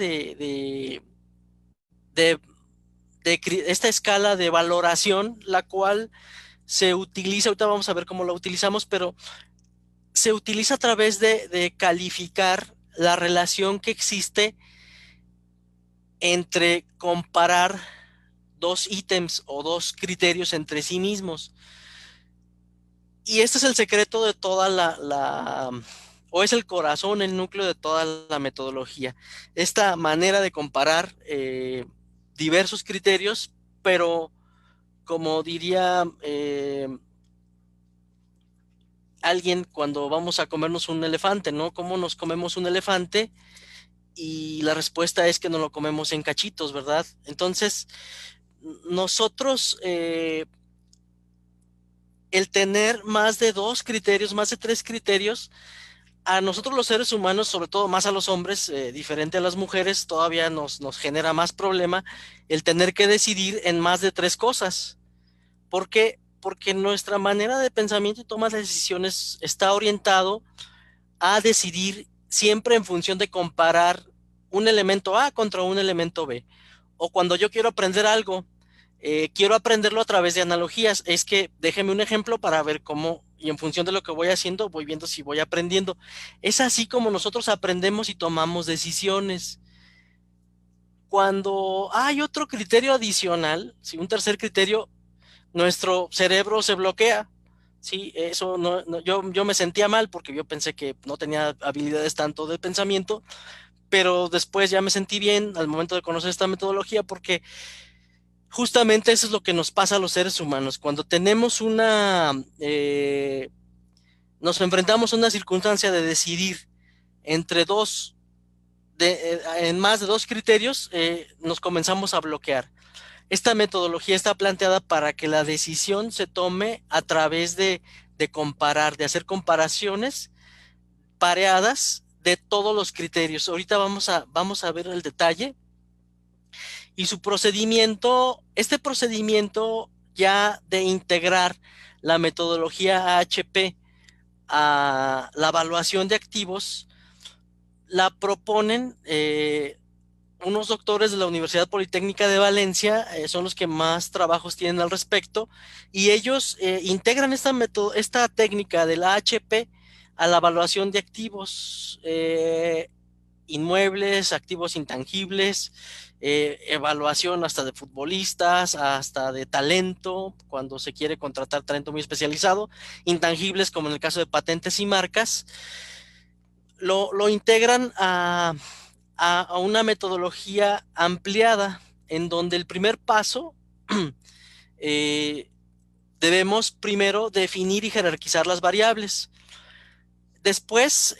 Speaker 3: esta escala de valoración, la cual se utiliza, ahorita vamos a ver cómo la utilizamos, pero se utiliza a través de calificar la relación que existe entre comparar dos ítems o dos criterios entre sí mismos. Y este es el secreto de toda o es el corazón, el núcleo de toda la metodología. Esta manera de comparar diversos criterios, pero como diría alguien cuando vamos a comernos un elefante, ¿no? ¿Cómo nos comemos un elefante? Y la respuesta es que nos lo comemos en cachitos, ¿verdad? Entonces, nosotros, el tener más de 2 criterios, más de 3 criterios, a nosotros los seres humanos, sobre todo más a los hombres, diferente a las mujeres, todavía nos genera más problema el tener que decidir en más de 3 cosas. ¿Por qué? Porque nuestra manera de pensamiento y toma de decisiones está orientado a decidir siempre en función de comparar un elemento A contra un elemento B. O cuando yo quiero aprender algo, quiero aprenderlo a través de analogías. Es que déjeme un ejemplo para ver cómo, y en función de lo que voy haciendo, voy viendo si voy aprendiendo. Es así como nosotros aprendemos y tomamos decisiones. Cuando hay otro criterio adicional, si un tercer criterio, nuestro cerebro se bloquea. Sí, eso yo me sentía mal porque yo pensé que no tenía habilidades tanto de pensamiento, pero después ya me sentí bien al momento de conocer esta metodología, porque justamente eso es lo que nos pasa a los seres humanos. Cuando tenemos nos enfrentamos a una circunstancia de decidir entre en más de 2 criterios, nos comenzamos a bloquear. Esta metodología está planteada para que la decisión se tome a través de comparar, de hacer comparaciones pareadas de todos los criterios. Ahorita vamos a ver el detalle. Y su procedimiento, este procedimiento ya de integrar la metodología AHP a la evaluación de activos, la proponen unos doctores de la Universidad Politécnica de Valencia, son los que más trabajos tienen al respecto, y ellos integran esta técnica del AHP a la evaluación de activos inmuebles, activos intangibles, evaluación hasta de futbolistas, hasta de talento, cuando se quiere contratar talento muy especializado, intangibles como en el caso de patentes y marcas. Lo integran a una metodología ampliada, en donde el primer paso debemos primero definir y jerarquizar las variables. Después,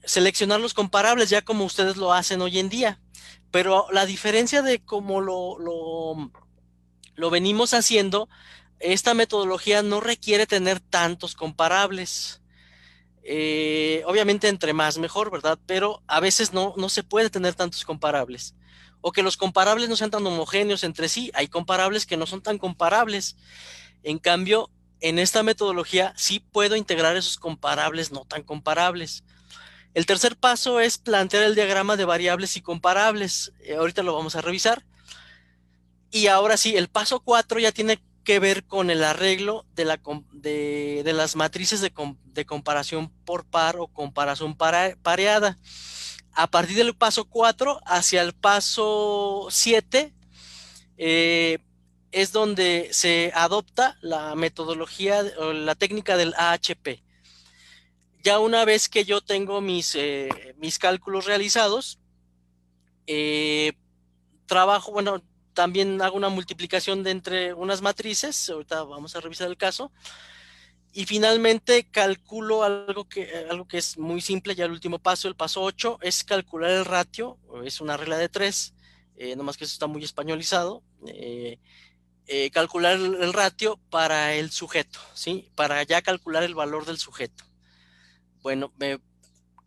Speaker 3: seleccionar los comparables, ya como ustedes lo hacen hoy en día. Pero la diferencia de cómo lo venimos haciendo, esta metodología no requiere tener tantos comparables. Obviamente entre más mejor, ¿verdad? Pero a veces no se puede tener tantos comparables. O que los comparables no sean tan homogéneos entre sí. Hay comparables que no son tan comparables. En cambio, en esta metodología sí puedo integrar esos comparables no tan comparables. El tercer paso es plantear el diagrama de variables y comparables. Ahorita lo vamos a revisar. Y ahora sí, el paso 4 ya tiene que ver con el arreglo de las matrices de comparación por par o comparación pareada. A partir del paso 4 hacia el paso 7 es donde se adopta la metodología o la técnica del AHP. Ya una vez que yo tengo mis cálculos realizados, trabajo, bueno, también hago una multiplicación de entre unas matrices, ahorita vamos a revisar el caso, y finalmente calculo algo que es muy simple, ya el último paso, el paso 8, es calcular el ratio, es una regla de 3, nomás que eso está muy españolizado, calcular el ratio para el sujeto, ¿sí? Para ya calcular el valor del sujeto. Bueno,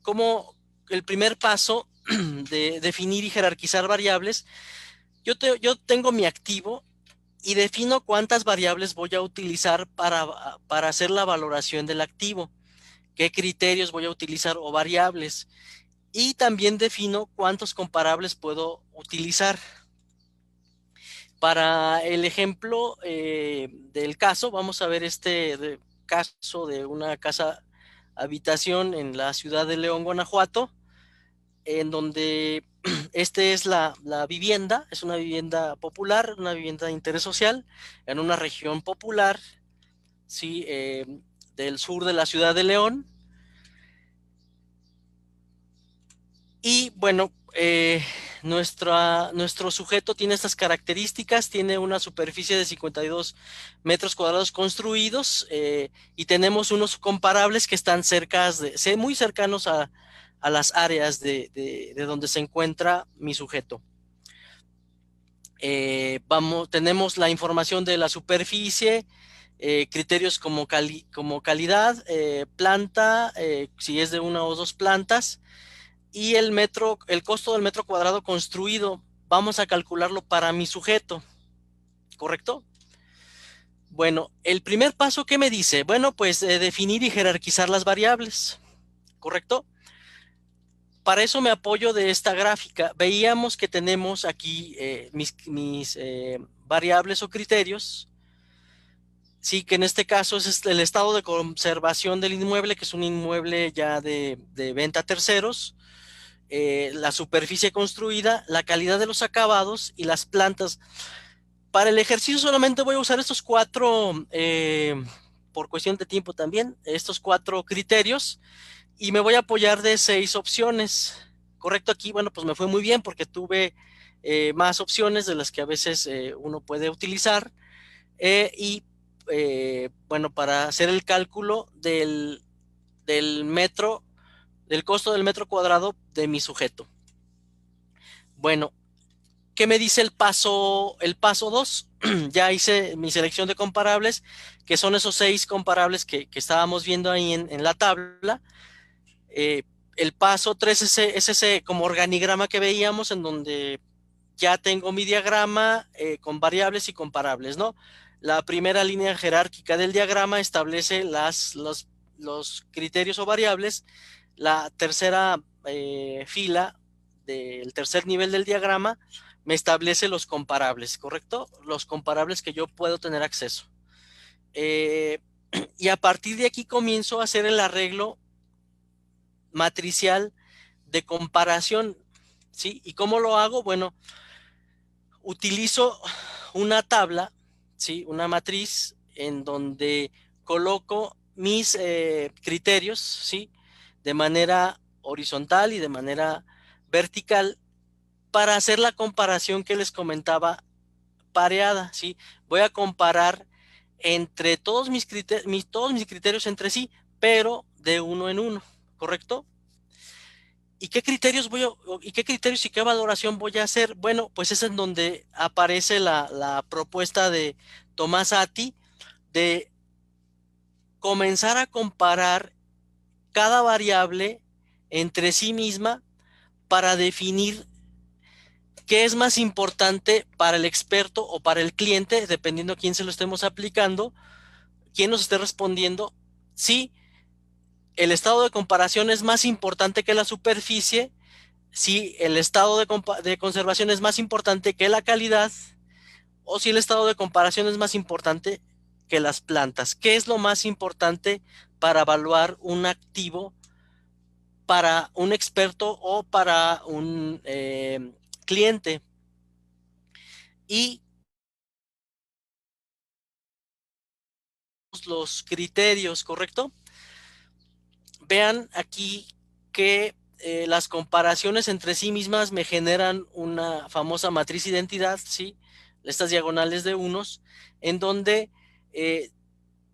Speaker 3: como el primer paso de definir y jerarquizar variables, yo tengo mi activo y defino cuántas variables voy a utilizar para hacer la valoración del activo, qué criterios voy a utilizar o variables, y también defino cuántos comparables puedo utilizar. Para el ejemplo del caso, vamos a ver este caso de una casa habitación en la ciudad de León, Guanajuato, en donde es la vivienda, es una vivienda popular, una vivienda de interés social, en una región popular, ¿sí? Del sur de la ciudad de León. Y bueno, nuestro sujeto tiene estas características, tiene una superficie de 52 metros cuadrados construidos y tenemos unos comparables que están muy cercanos a las áreas de donde se encuentra mi sujeto. Tenemos la información de la superficie, criterios como calidad, planta, si es de una o dos plantas, y el costo del metro cuadrado construido, vamos a calcularlo para mi sujeto, ¿correcto? Bueno, el primer paso, ¿qué me dice? Bueno, pues definir y jerarquizar las variables, ¿correcto? Para eso me apoyo de esta gráfica. Veíamos que tenemos aquí mis variables o criterios. Sí, que en este caso es el estado de conservación del inmueble, que es un inmueble ya de venta a terceros. La superficie construida, la calidad de los acabados y las plantas. Para el ejercicio solamente voy a usar estos 4, por cuestión de tiempo también, estos 4 criterios, y me voy a apoyar de 6 opciones. Correcto, aquí, bueno, pues me fue muy bien porque tuve más opciones de las que a veces uno puede utilizar, y bueno, para hacer el cálculo del costo del metro cuadrado de mi sujeto. Bueno, ¿qué me dice el paso 2? Ya hice mi selección de comparables, que son esos 6 comparables que estábamos viendo ahí en la tabla. El paso 3 es ese como organigrama que veíamos, en donde ya tengo mi diagrama con variables y comparables, ¿no? La primera línea jerárquica del diagrama establece los criterios o variables. La tercera fila del tercer nivel del diagrama me establece los comparables, ¿correcto? Los comparables que yo puedo tener acceso. Y a partir de aquí comienzo a hacer el arreglo matricial de comparación, ¿sí? ¿Y cómo lo hago? Bueno, utilizo una tabla, ¿sí? Una matriz en donde coloco mis criterios, ¿sí? De manera horizontal y de manera vertical, para hacer la comparación que les comentaba pareada, ¿sí? Voy a comparar entre todos mis criterios entre sí, pero de uno en uno, ¿correcto? ¿Y qué criterios y qué valoración voy a hacer? Bueno, pues es en donde aparece la propuesta de Tomás Atti de comenzar a comparar cada variable entre sí misma para definir qué es más importante para el experto o para el cliente, dependiendo a quién se lo estemos aplicando, quien nos esté respondiendo si el estado de comparación es más importante que la superficie, si el estado de conservación es más importante que la calidad, o si el estado de comparación es más importante que las plantas. ¿Qué es lo más importante para evaluar un activo para un experto o para un cliente? Y los criterios, ¿correcto? Vean aquí que las comparaciones entre sí mismas me generan una famosa matriz identidad, ¿sí? Estas diagonales de unos, en donde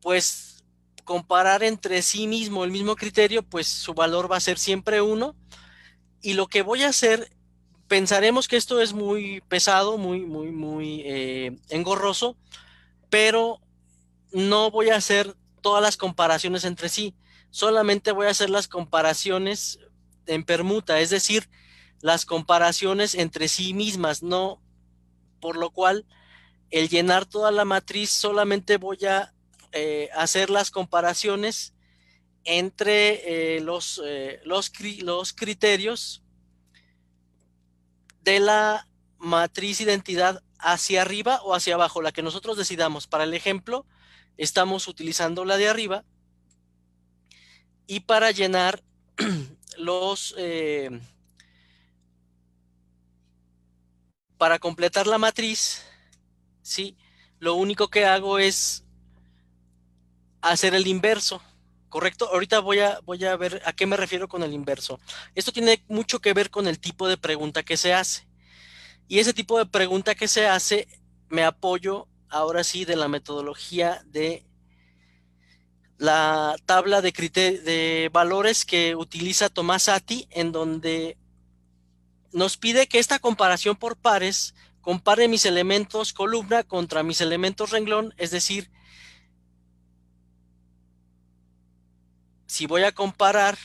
Speaker 3: pues comparar entre sí mismo el mismo criterio, pues su valor va a ser siempre 1. Y lo que voy a hacer, pensaremos que esto es muy pesado, muy engorroso, pero no voy a hacer todas las comparaciones entre sí, solamente voy a hacer las comparaciones en permuta, es decir, las comparaciones entre sí mismas, no, por lo cual el llenar toda la matriz solamente voy a hacer las comparaciones entre los criterios de la matriz identidad hacia arriba o hacia abajo, la que nosotros decidamos. Para el ejemplo, estamos utilizando la de arriba, y para llenar los, para completar la matriz, ¿sí? Lo único que hago es hacer el inverso, ¿correcto? Ahorita voy a ver a qué me refiero con el inverso. Esto tiene mucho que ver con el tipo de pregunta que se hace. Y ese tipo de pregunta que se hace, me apoyo ahora sí de la metodología de la tabla de valores que utiliza Tomás Sati, en donde nos pide que esta comparación por pares compare mis elementos columna contra mis elementos renglón, es decir, si voy a comparar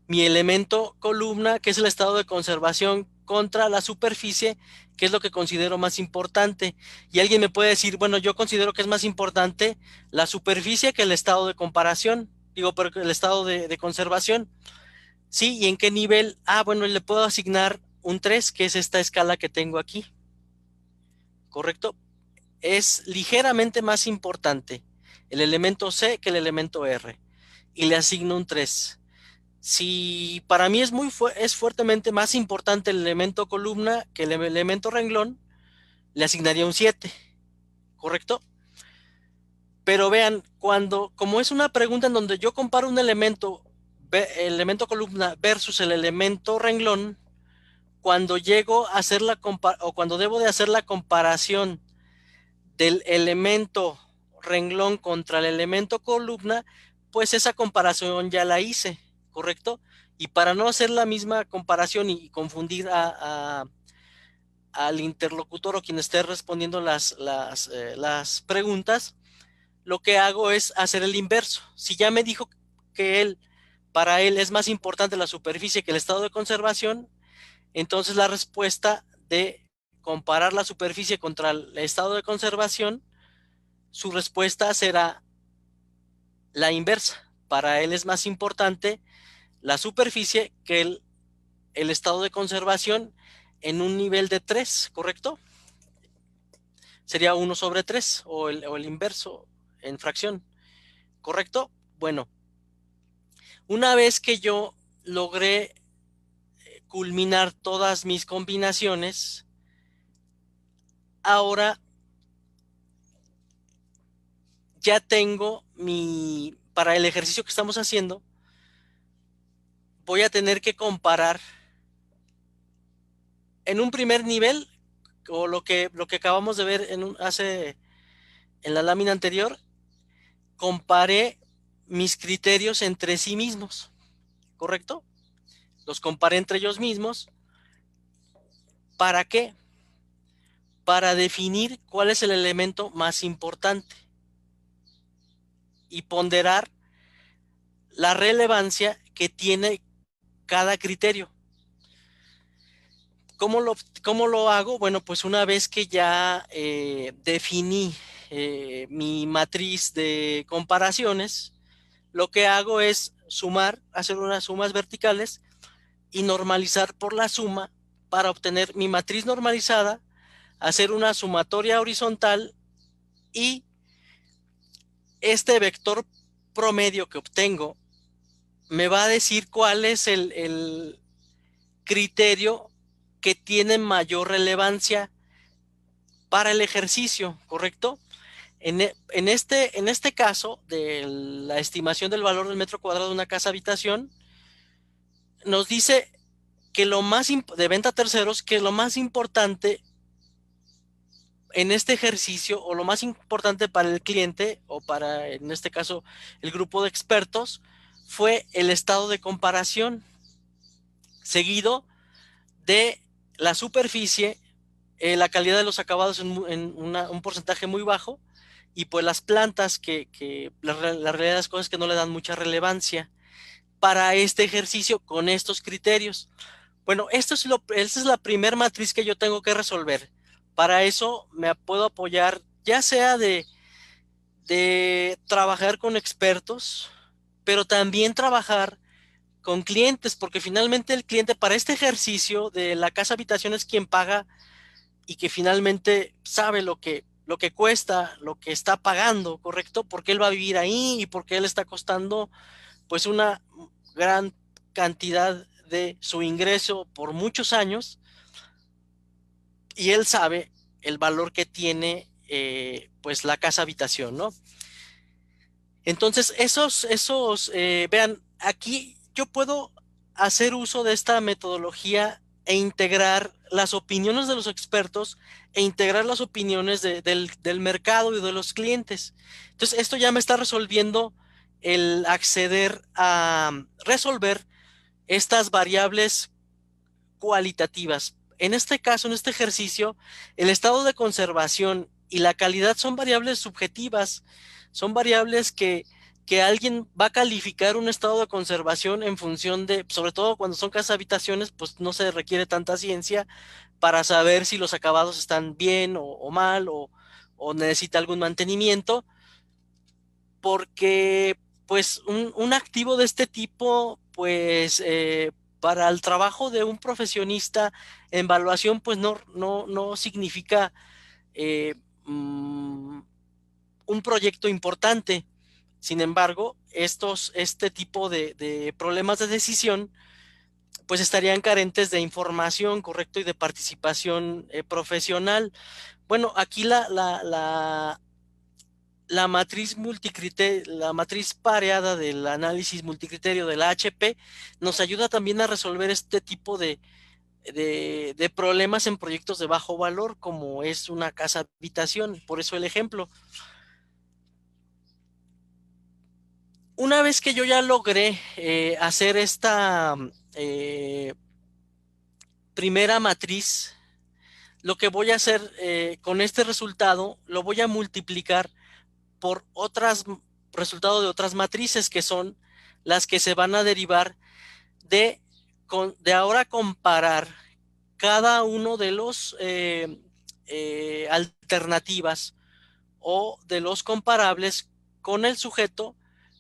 Speaker 3: mi elemento columna, que es el estado de conservación, contra la superficie, que es lo que considero más importante. Y alguien me puede decir, bueno, yo considero que es más importante la superficie que el estado de comparación, digo, pero el estado de conservación. Sí, ¿y en qué nivel? Ah, bueno, le puedo asignar un 3, que es esta escala que tengo aquí, ¿correcto? Es ligeramente más importante el elemento C que el elemento R, y le asigno un 3. Si para mí es fuertemente más importante el elemento columna que el elemento renglón, le asignaría un 7, ¿correcto? Pero vean, como es una pregunta en donde yo comparo un el elemento columna versus el elemento renglón, cuando llego a hacer o cuando debo de hacer la comparación del elemento renglón contra el elemento columna, pues esa comparación ya la hice, ¿correcto? Y para no hacer la misma comparación y confundir al interlocutor o quien esté respondiendo las preguntas, lo que hago es hacer el inverso. Si ya me dijo que para él es más importante la superficie que el estado de conservación, entonces la respuesta de comparar la superficie contra el estado de conservación, su respuesta será la inversa. Para él es más importante la superficie que el estado de conservación en un nivel de 3, ¿correcto? Sería 1/3 o el inverso en fracción, ¿correcto? Bueno, una vez que yo logré culminar todas mis combinaciones, ahora ya tengo para el ejercicio que estamos haciendo, voy a tener que comparar en un primer nivel, o lo que acabamos de ver en la lámina anterior, comparé mis criterios entre sí mismos, ¿correcto? Los comparé entre ellos mismos. ¿Para qué? Para definir cuál es el elemento más importante y ponderar la relevancia que tiene cada criterio. ¿Cómo lo hago? Bueno, pues una vez que ya definí mi matriz de comparaciones, lo que hago es sumar, hacer unas sumas verticales y normalizar por la suma para obtener mi matriz normalizada, hacer una sumatoria horizontal y este vector promedio que obtengo me va a decir cuál es el criterio que tiene mayor relevancia para el ejercicio, ¿correcto? En este caso de la estimación del valor del metro cuadrado de una casa habitación, nos dice que de venta a terceros, que lo más importante en este ejercicio, o lo más importante para el cliente, o para, en este caso, el grupo de expertos, fue el estado de comparación, seguido de la superficie, la calidad de los acabados en un porcentaje muy bajo, y pues las plantas que la realidad de las cosas es que no le dan mucha relevancia para este ejercicio con estos criterios. Bueno, esta es la primera matriz que yo tengo que resolver. Para eso me puedo apoyar ya sea de trabajar con expertos, pero también trabajar con clientes, porque finalmente el cliente para este ejercicio de la casa habitación es quien paga y que finalmente sabe lo que cuesta, lo que está pagando, ¿correcto? Porque él va a vivir ahí y porque él está costando pues una gran cantidad de su ingreso por muchos años, y él sabe el valor que tiene pues la casa habitación, ¿no? Entonces vean, aquí yo puedo hacer uso de esta metodología e integrar las opiniones de los expertos e integrar las opiniones del mercado y de los clientes. Entonces esto ya me está resolviendo el acceder a resolver estas variables cualitativas. En este caso, en este ejercicio, el estado de conservación y la calidad son variables subjetivas, son variables que alguien va a calificar un estado de conservación en función de, sobre todo cuando son casas habitaciones, pues no se requiere tanta ciencia para saber si los acabados están bien o mal o necesita algún mantenimiento, porque pues un activo de este tipo, pues para el trabajo de un profesionista en evaluación, pues no significa eh, mm, un proyecto importante. Sin embargo, este tipo de problemas de decisión, pues estarían carentes de información, correcto, y de participación profesional. Bueno, aquí la matriz pareada del análisis multicriterio de la HP nos ayuda también a resolver este tipo de problemas en proyectos de bajo valor, como es una casa habitación. Por eso el ejemplo. Una vez que yo ya logré hacer esta primera matriz, lo que voy a hacer con este resultado, lo voy a multiplicar por resultados de otras matrices, que son las que se van a derivar de ahora comparar cada uno de los alternativas o de los comparables con el sujeto,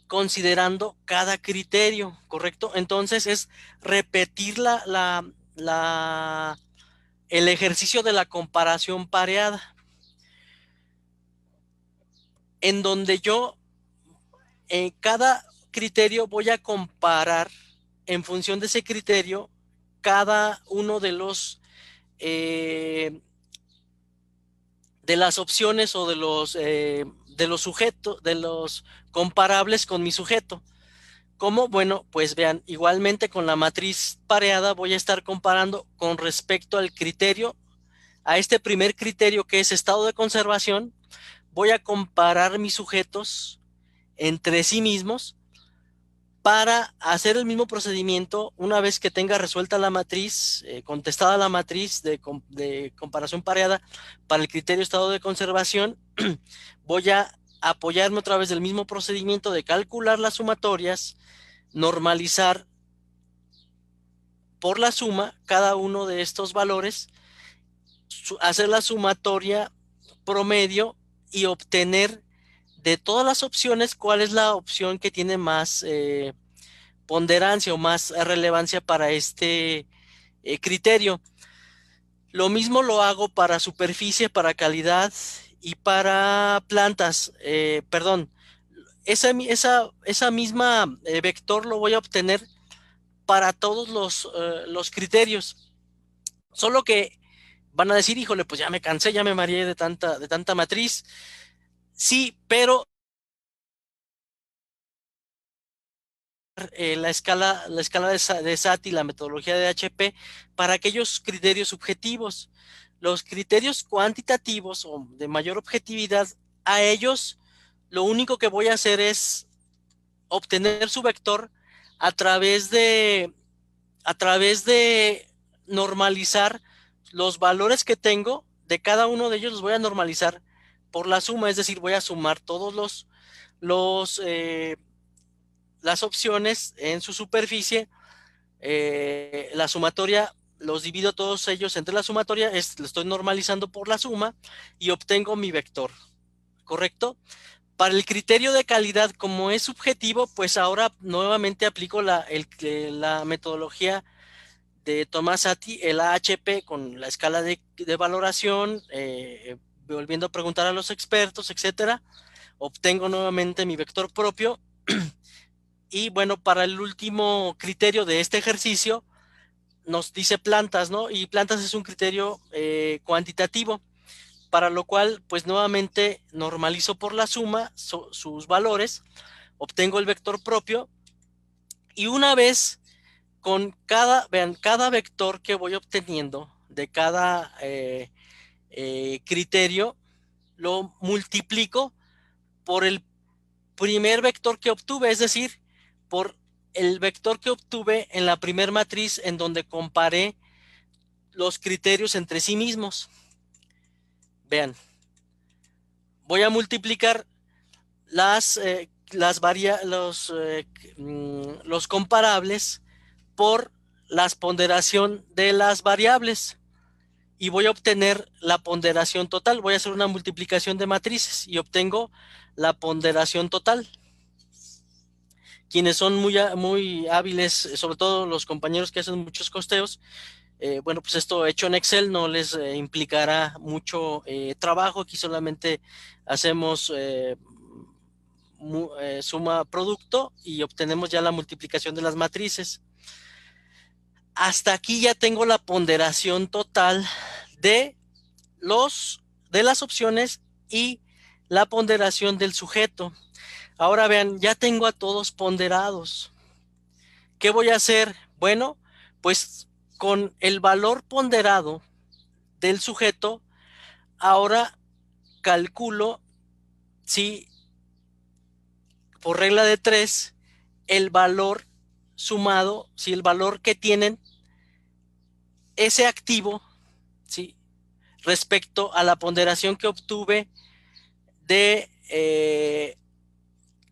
Speaker 3: considerando cada criterio, ¿correcto? Entonces es repetir el ejercicio de la comparación pareada, en donde yo en cada criterio voy a comparar en función de ese criterio cada uno de las opciones o de los sujetos, de los comparables con mi sujeto. ¿Cómo? Bueno, pues vean, igualmente con la matriz pareada voy a estar comparando con respecto al criterio, a este primer criterio que es estado de conservación. Voy a comparar mis sujetos entre sí mismos para hacer el mismo procedimiento una vez que tenga resuelta la matriz, contestada la matriz de comparación pareada para el criterio estado de conservación. Voy a apoyarme otra vez del mismo procedimiento de calcular las sumatorias, normalizar por la suma cada uno de estos valores, hacer la sumatoria promedio y obtener de todas las opciones cuál es la opción que tiene más ponderancia o más relevancia para este criterio. Lo mismo lo hago para superficie, para calidad y para plantas. Perdón, esa misma vector lo voy a obtener para todos los criterios. Solo que van a decir, híjole, pues ya me cansé, ya me mareé de tanta matriz. Sí, pero la escala de SAT y la metodología de HP para aquellos criterios subjetivos. Los criterios cuantitativos o de mayor objetividad, a ellos lo único que voy a hacer es obtener su vector a través de normalizar los valores que tengo de cada uno de ellos, los voy a normalizar por la suma, es decir, voy a sumar todos las opciones en su superficie, la sumatoria, los divido todos ellos entre la sumatoria, lo estoy normalizando por la suma y obtengo mi vector, ¿correcto? Para el criterio de calidad, como es subjetivo, pues ahora nuevamente aplico la metodología de Tomás-Satti, el AHP con la escala de valoración, volviendo a preguntar a los expertos, etcétera. Obtengo nuevamente mi vector propio. Y bueno, para el último criterio de este ejercicio, nos dice plantas, ¿no? Y plantas es un criterio cuantitativo, para lo cual, pues nuevamente normalizo por la suma sus valores, obtengo el vector propio, y una vez con cada vector que voy obteniendo de cada criterio, lo multiplico por el primer vector que obtuve, es decir, por el vector que obtuve en la primer matriz en donde comparé los criterios entre sí mismos. Vean, voy a multiplicar los comparables por la ponderación de las variables y voy a obtener la ponderación total. Voy a hacer una multiplicación de matrices y obtengo la ponderación total. Quienes son muy hábiles, sobre todo los compañeros que hacen muchos costeos, bueno, pues esto hecho en Excel no les implicará mucho trabajo. Aquí solamente hacemos suma producto y obtenemos ya la multiplicación de las matrices. Hasta aquí ya tengo la ponderación total de las opciones y la ponderación del sujeto. Ahora vean, ya tengo a todos ponderados. ¿Qué voy a hacer? Bueno, pues con el valor ponderado del sujeto, ahora calculo si por regla de 3 el valor sumado, si el valor que tienen ese activo, ¿sí?, respecto a la ponderación que obtuve de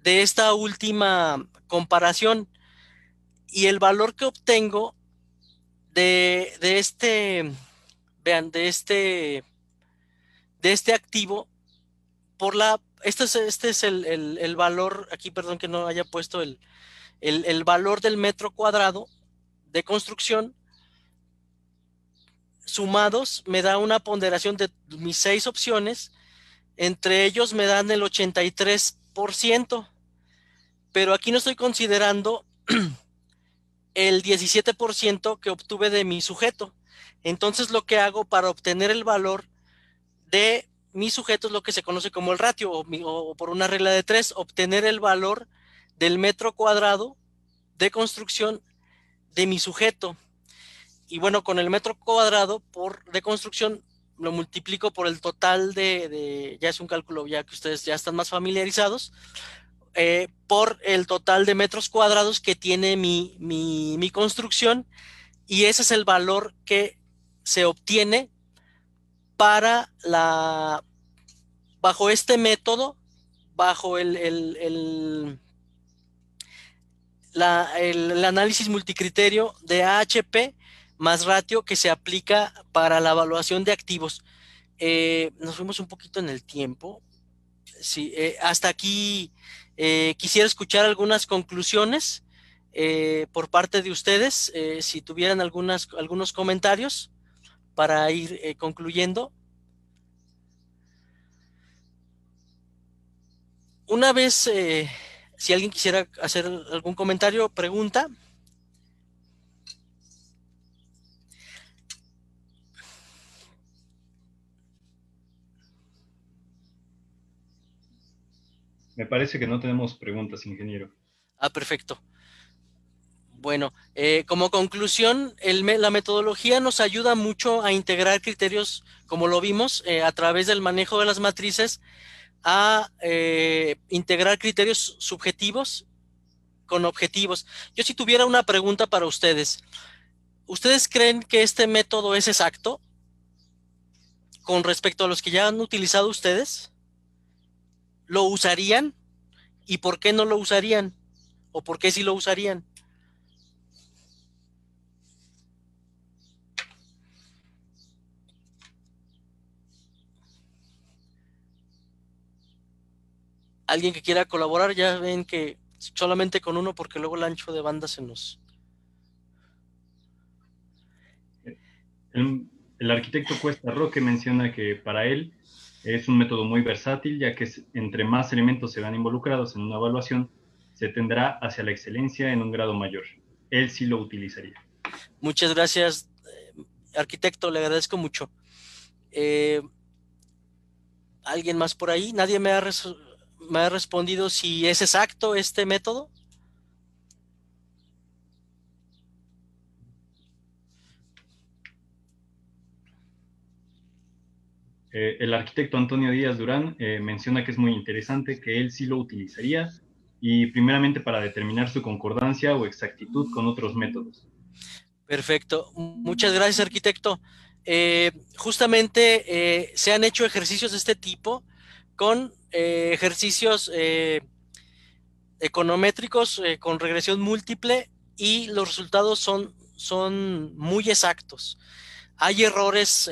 Speaker 3: esta última comparación, y el valor que obtengo de este activo este es el valor, aquí perdón que no haya puesto el valor del metro cuadrado de construcción, sumados me da una ponderación de mis 6 opciones, entre ellos me dan el 83%, pero aquí no estoy considerando el 17% que obtuve de mi sujeto. Entonces lo que hago para obtener el valor de mi sujeto es lo que se conoce como el ratio, o por una regla de 3, obtener el valor del metro cuadrado de construcción de mi sujeto. Y bueno, con el metro cuadrado de construcción lo multiplico por el total ya es un cálculo ya que ustedes ya están más familiarizados, por el total de metros cuadrados que tiene mi construcción, y ese es el valor que se obtiene bajo este método, bajo el análisis multicriterio de AHP más ratio que se aplica para la evaluación de activos. Nos fuimos un poquito en el tiempo. Sí, hasta aquí quisiera escuchar algunas conclusiones por parte de ustedes, si tuvieran algunos comentarios para ir concluyendo. Una vez, si alguien quisiera hacer algún comentario, pregunta.
Speaker 1: Me parece que no tenemos preguntas, ingeniero.
Speaker 3: Ah, perfecto. Bueno, como conclusión, la metodología nos ayuda mucho a integrar criterios, como lo vimos, a través del manejo de las matrices, a integrar criterios subjetivos con objetivos. Yo si tuviera una pregunta para ustedes, ¿ustedes creen que este método es exacto con respecto a los que ya han utilizado ustedes? ¿Lo usarían? ¿Y por qué no lo usarían? ¿O por qué sí lo usarían? ¿Alguien que quiera colaborar? Ya ven que solamente con uno, porque luego el ancho de banda se nos...
Speaker 1: El arquitecto Cuesta Roque menciona que para él es un método muy versátil, ya que entre más elementos se van involucrados en una evaluación, se tendrá hacia la excelencia en un grado mayor. Él sí lo utilizaría.
Speaker 3: Muchas gracias, arquitecto, le agradezco mucho. ¿Alguien más por ahí? ¿Nadie me ha respondido si es exacto este método?
Speaker 1: El arquitecto Antonio Díaz Durán menciona que es muy interesante, que él sí lo utilizaría, y primeramente para determinar su concordancia o exactitud con otros métodos.
Speaker 3: Perfecto. Muchas gracias, arquitecto. Justamente se han hecho ejercicios de este tipo con ejercicios econométricos con regresión múltiple y los resultados son muy exactos. Hay errores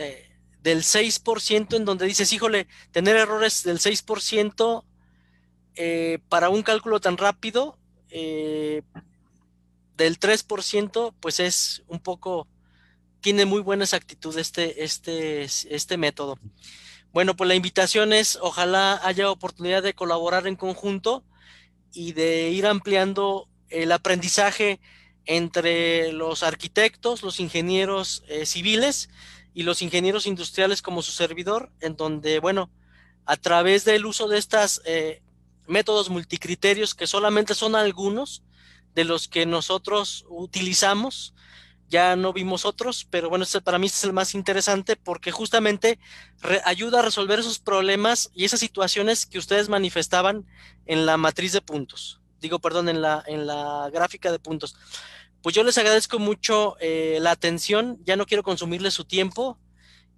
Speaker 3: del 6% en donde dices, híjole, tener errores del 6% para un cálculo tan rápido, del 3%, pues es un poco, tiene muy buena exactitud este método. Bueno, pues la invitación es, ojalá haya oportunidad de colaborar en conjunto y de ir ampliando el aprendizaje entre los arquitectos, los ingenieros civiles y los ingenieros industriales como su servidor, en donde, bueno, a través del uso de estos métodos multicriterios, que solamente son algunos de los que nosotros utilizamos, ya no vimos otros, pero bueno, para mí este es el más interesante porque justamente ayuda a resolver esos problemas y esas situaciones que ustedes manifestaban en la matriz de puntos. Digo, perdón, en la gráfica de puntos. Pues yo les agradezco mucho la atención, ya no quiero consumirles su tiempo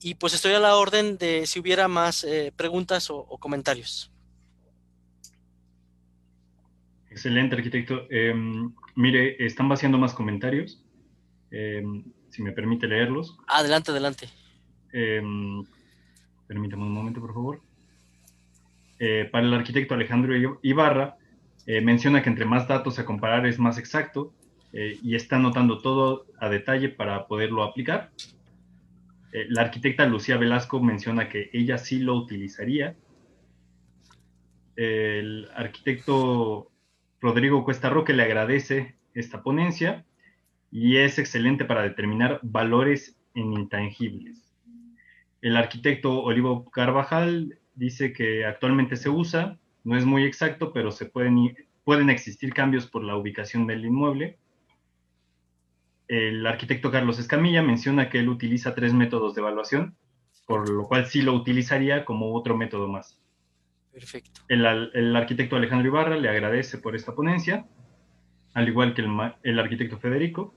Speaker 3: y pues estoy a la orden de si hubiera más preguntas o comentarios.
Speaker 1: Excelente, arquitecto. Mire, están vaciando más comentarios. Si me permite leerlos.
Speaker 3: Adelante, adelante.
Speaker 1: Permítame un momento, por favor. Para el arquitecto Alejandro Ibarra, menciona que entre más datos a comparar es más exacto y está anotando todo a detalle para poderlo aplicar. La arquitecta Lucía Velasco menciona que ella sí lo utilizaría. El arquitecto Rodrigo Cuesta Roque le agradece esta ponencia y es excelente para determinar valores en intangibles. El arquitecto Olivo Carvajal dice que actualmente se usa, no es muy exacto, pero pueden existir cambios por la ubicación del inmueble. El arquitecto Carlos Escamilla menciona que él utiliza 3 métodos de evaluación, por lo cual sí lo utilizaría como otro método más.
Speaker 3: Perfecto.
Speaker 1: El arquitecto Alejandro Ibarra le agradece por esta ponencia, al igual que el arquitecto Federico.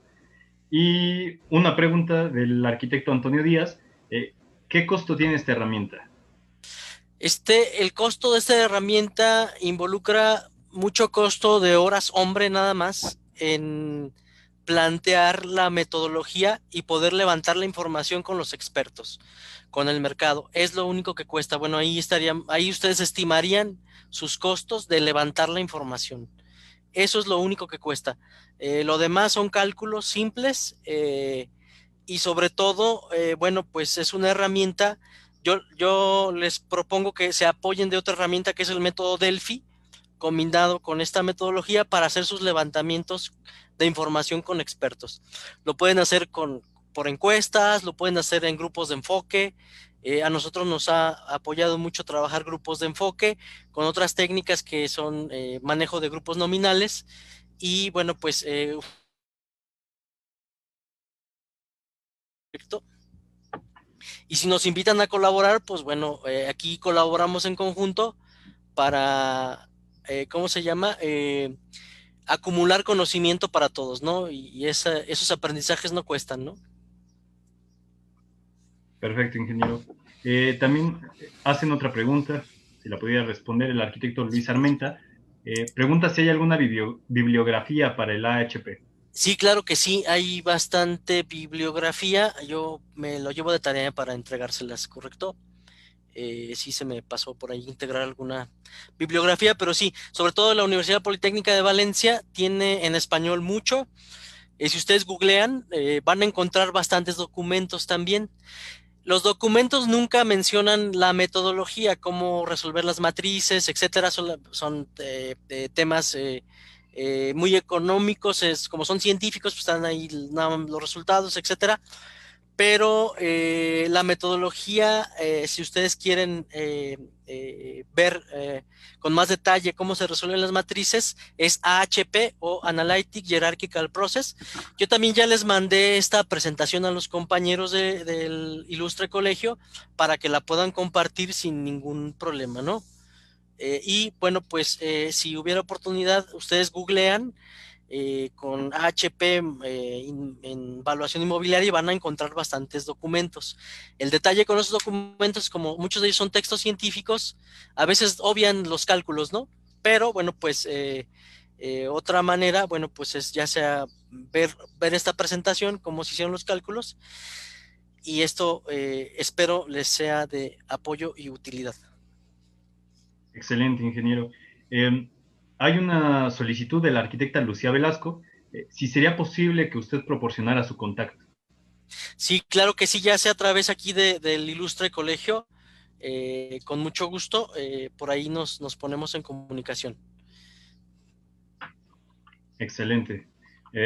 Speaker 1: Y una pregunta del arquitecto Antonio Díaz, ¿qué costo tiene esta herramienta?
Speaker 3: El costo de esta herramienta involucra mucho costo de horas hombre nada más en plantear la metodología y poder levantar la información con los expertos. con el mercado. Es lo único que cuesta. Bueno, ahí ustedes estimarían sus costos de levantar la información. Eso es lo único que cuesta. Lo demás son cálculos simples y sobre todo, bueno, pues es una herramienta. Yo les propongo que se apoyen de otra herramienta que es el método Delphi, combinado con esta metodología para hacer sus levantamientos de información con expertos. Lo pueden hacer por encuestas, lo pueden hacer en grupos de enfoque. A nosotros nos ha apoyado mucho trabajar grupos de enfoque con otras técnicas que son manejo de grupos nominales y bueno, pues y si nos invitan a colaborar, pues bueno, aquí colaboramos en conjunto para, ¿cómo se llama? Acumular conocimiento para todos, ¿no? Y esos aprendizajes no cuestan, ¿no?
Speaker 1: Perfecto, ingeniero. También hacen otra pregunta, si la pudiera responder el arquitecto Luis Armenta. Pregunta si hay alguna bibliografía para el AHP.
Speaker 3: Sí, claro que sí, hay bastante bibliografía. Yo me lo llevo de tarea para entregárselas, ¿correcto? Sí se me pasó por ahí integrar alguna bibliografía, pero sí, sobre todo la Universidad Politécnica de Valencia tiene en español mucho. Si ustedes googlean, van a encontrar bastantes documentos también. Los documentos nunca mencionan la metodología, cómo resolver las matrices, etcétera. Son temas muy económicos, como son científicos, pues están ahí los resultados, etcétera. Pero la metodología, si ustedes quieren ver con más detalle cómo se resuelven las matrices, es AHP o Analytic Hierarchical Process. Yo también ya les mandé esta presentación a los compañeros del Ilustre Colegio para que la puedan compartir sin ningún problema, ¿no? Y bueno, pues si hubiera oportunidad, ustedes googlean con HP en evaluación inmobiliaria y van a encontrar bastantes documentos. El detalle con esos documentos, como muchos de ellos son textos científicos, a veces obvian los cálculos, ¿no? Pero bueno, pues otra manera, bueno, pues es ya sea ver esta presentación, cómo se hicieron los cálculos, y esto espero les sea de apoyo y utilidad.
Speaker 1: Excelente, ingeniero. Hay una solicitud de la arquitecta Lucía Velasco. Si sería posible que usted proporcionara su contacto.
Speaker 3: Sí, claro que sí, ya sea a través aquí del Ilustre Colegio, con mucho gusto, por ahí nos ponemos en comunicación.
Speaker 1: Excelente.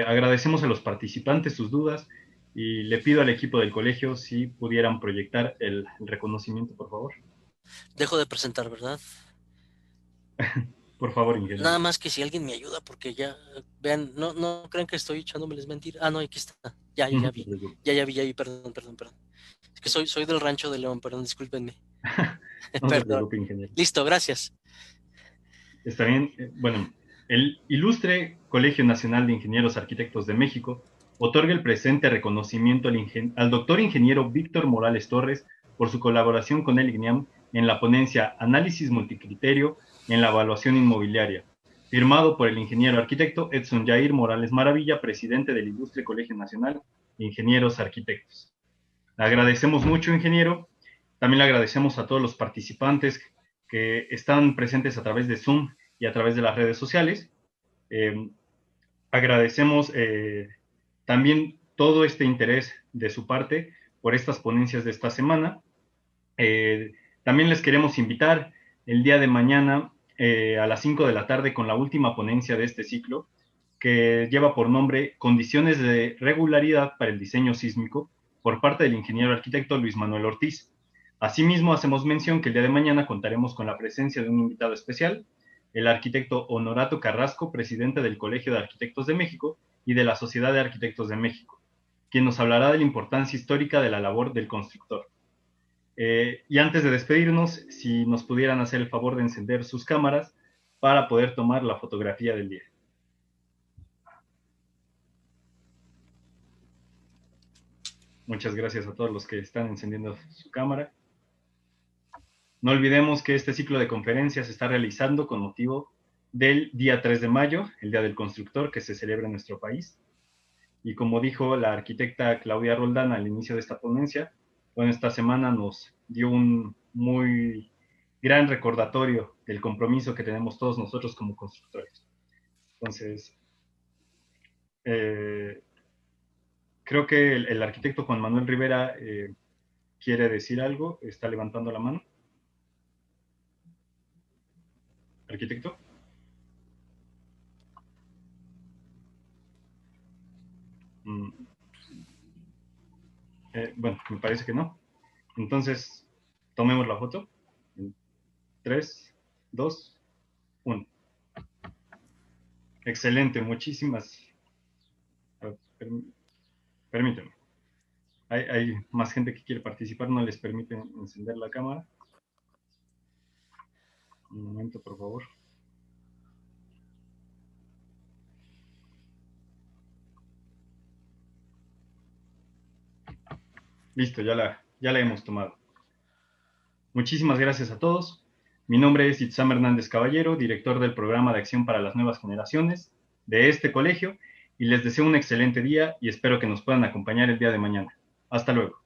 Speaker 1: Agradecemos a los participantes sus dudas y le pido al equipo del colegio si pudieran proyectar el reconocimiento, por favor.
Speaker 3: Dejo de presentar, ¿verdad?
Speaker 1: Por favor, ingeniero.
Speaker 3: Nada más que si alguien me ayuda, porque ya, vean, no crean que estoy echándomeles mentiras. Ah, no, aquí está. Ya vi. Ya vi, perdón. Es que soy del Rancho de León, perdón, discúlpenme.
Speaker 1: No se
Speaker 3: Perdón.
Speaker 1: preocupe, ingeniero.
Speaker 3: Listo, gracias.
Speaker 1: Está bien. Bueno, el Ilustre Colegio Nacional de Ingenieros Arquitectos de México otorga el presente reconocimiento al doctor ingeniero Víctor Morales Torres por su colaboración con el IGNIAM en la ponencia Análisis Multicriterio en la Evaluación Inmobiliaria, firmado por el ingeniero arquitecto Edson Jair Morales Maravilla, presidente del Ilustre Colegio Nacional de Ingenieros Arquitectos. Le agradecemos mucho, ingeniero. También le agradecemos a todos los participantes que están presentes a través de Zoom y a través de las redes sociales. Agradecemos también todo este interés de su parte por estas ponencias de esta semana. También les queremos invitar el día de mañana a las 5 de la tarde con la última ponencia de este ciclo, que lleva por nombre Condiciones de regularidad para el diseño sísmico, por parte del ingeniero arquitecto Luis Manuel Ortiz. Asimismo, hacemos mención que el día de mañana contaremos con la presencia de un invitado especial, el arquitecto Honorato Carrasco, presidente del Colegio de Arquitectos de México y de la Sociedad de Arquitectos de México, quien nos hablará de la importancia histórica de la labor del constructor. Y antes de despedirnos, si nos pudieran hacer el favor de encender sus cámaras para poder tomar la fotografía del día. Muchas gracias a todos los que están encendiendo su cámara. No olvidemos que este ciclo de conferencias se está realizando con motivo del día 3 de mayo, el Día del Constructor, que se celebra en nuestro país. Y como dijo la arquitecta Claudia Roldán al inicio de esta ponencia, bueno, esta semana nos dio un muy gran recordatorio del compromiso que tenemos todos nosotros como constructores. Entonces, creo que el arquitecto Juan Manuel Rivera quiere decir algo, está levantando la mano. ¿Arquitecto? Bueno, me parece que no. Entonces, tomemos la foto. 3, 2, 1. Excelente, muchísimas. Permíteme. Hay más gente que quiere participar, no les permiten encender la cámara. Un momento, por favor. Listo, ya la hemos tomado. Muchísimas gracias a todos. Mi nombre es Itzam Hernández Caballero, director del Programa de Acción para las Nuevas Generaciones de este colegio, y les deseo un excelente día y espero que nos puedan acompañar el día de mañana. Hasta luego.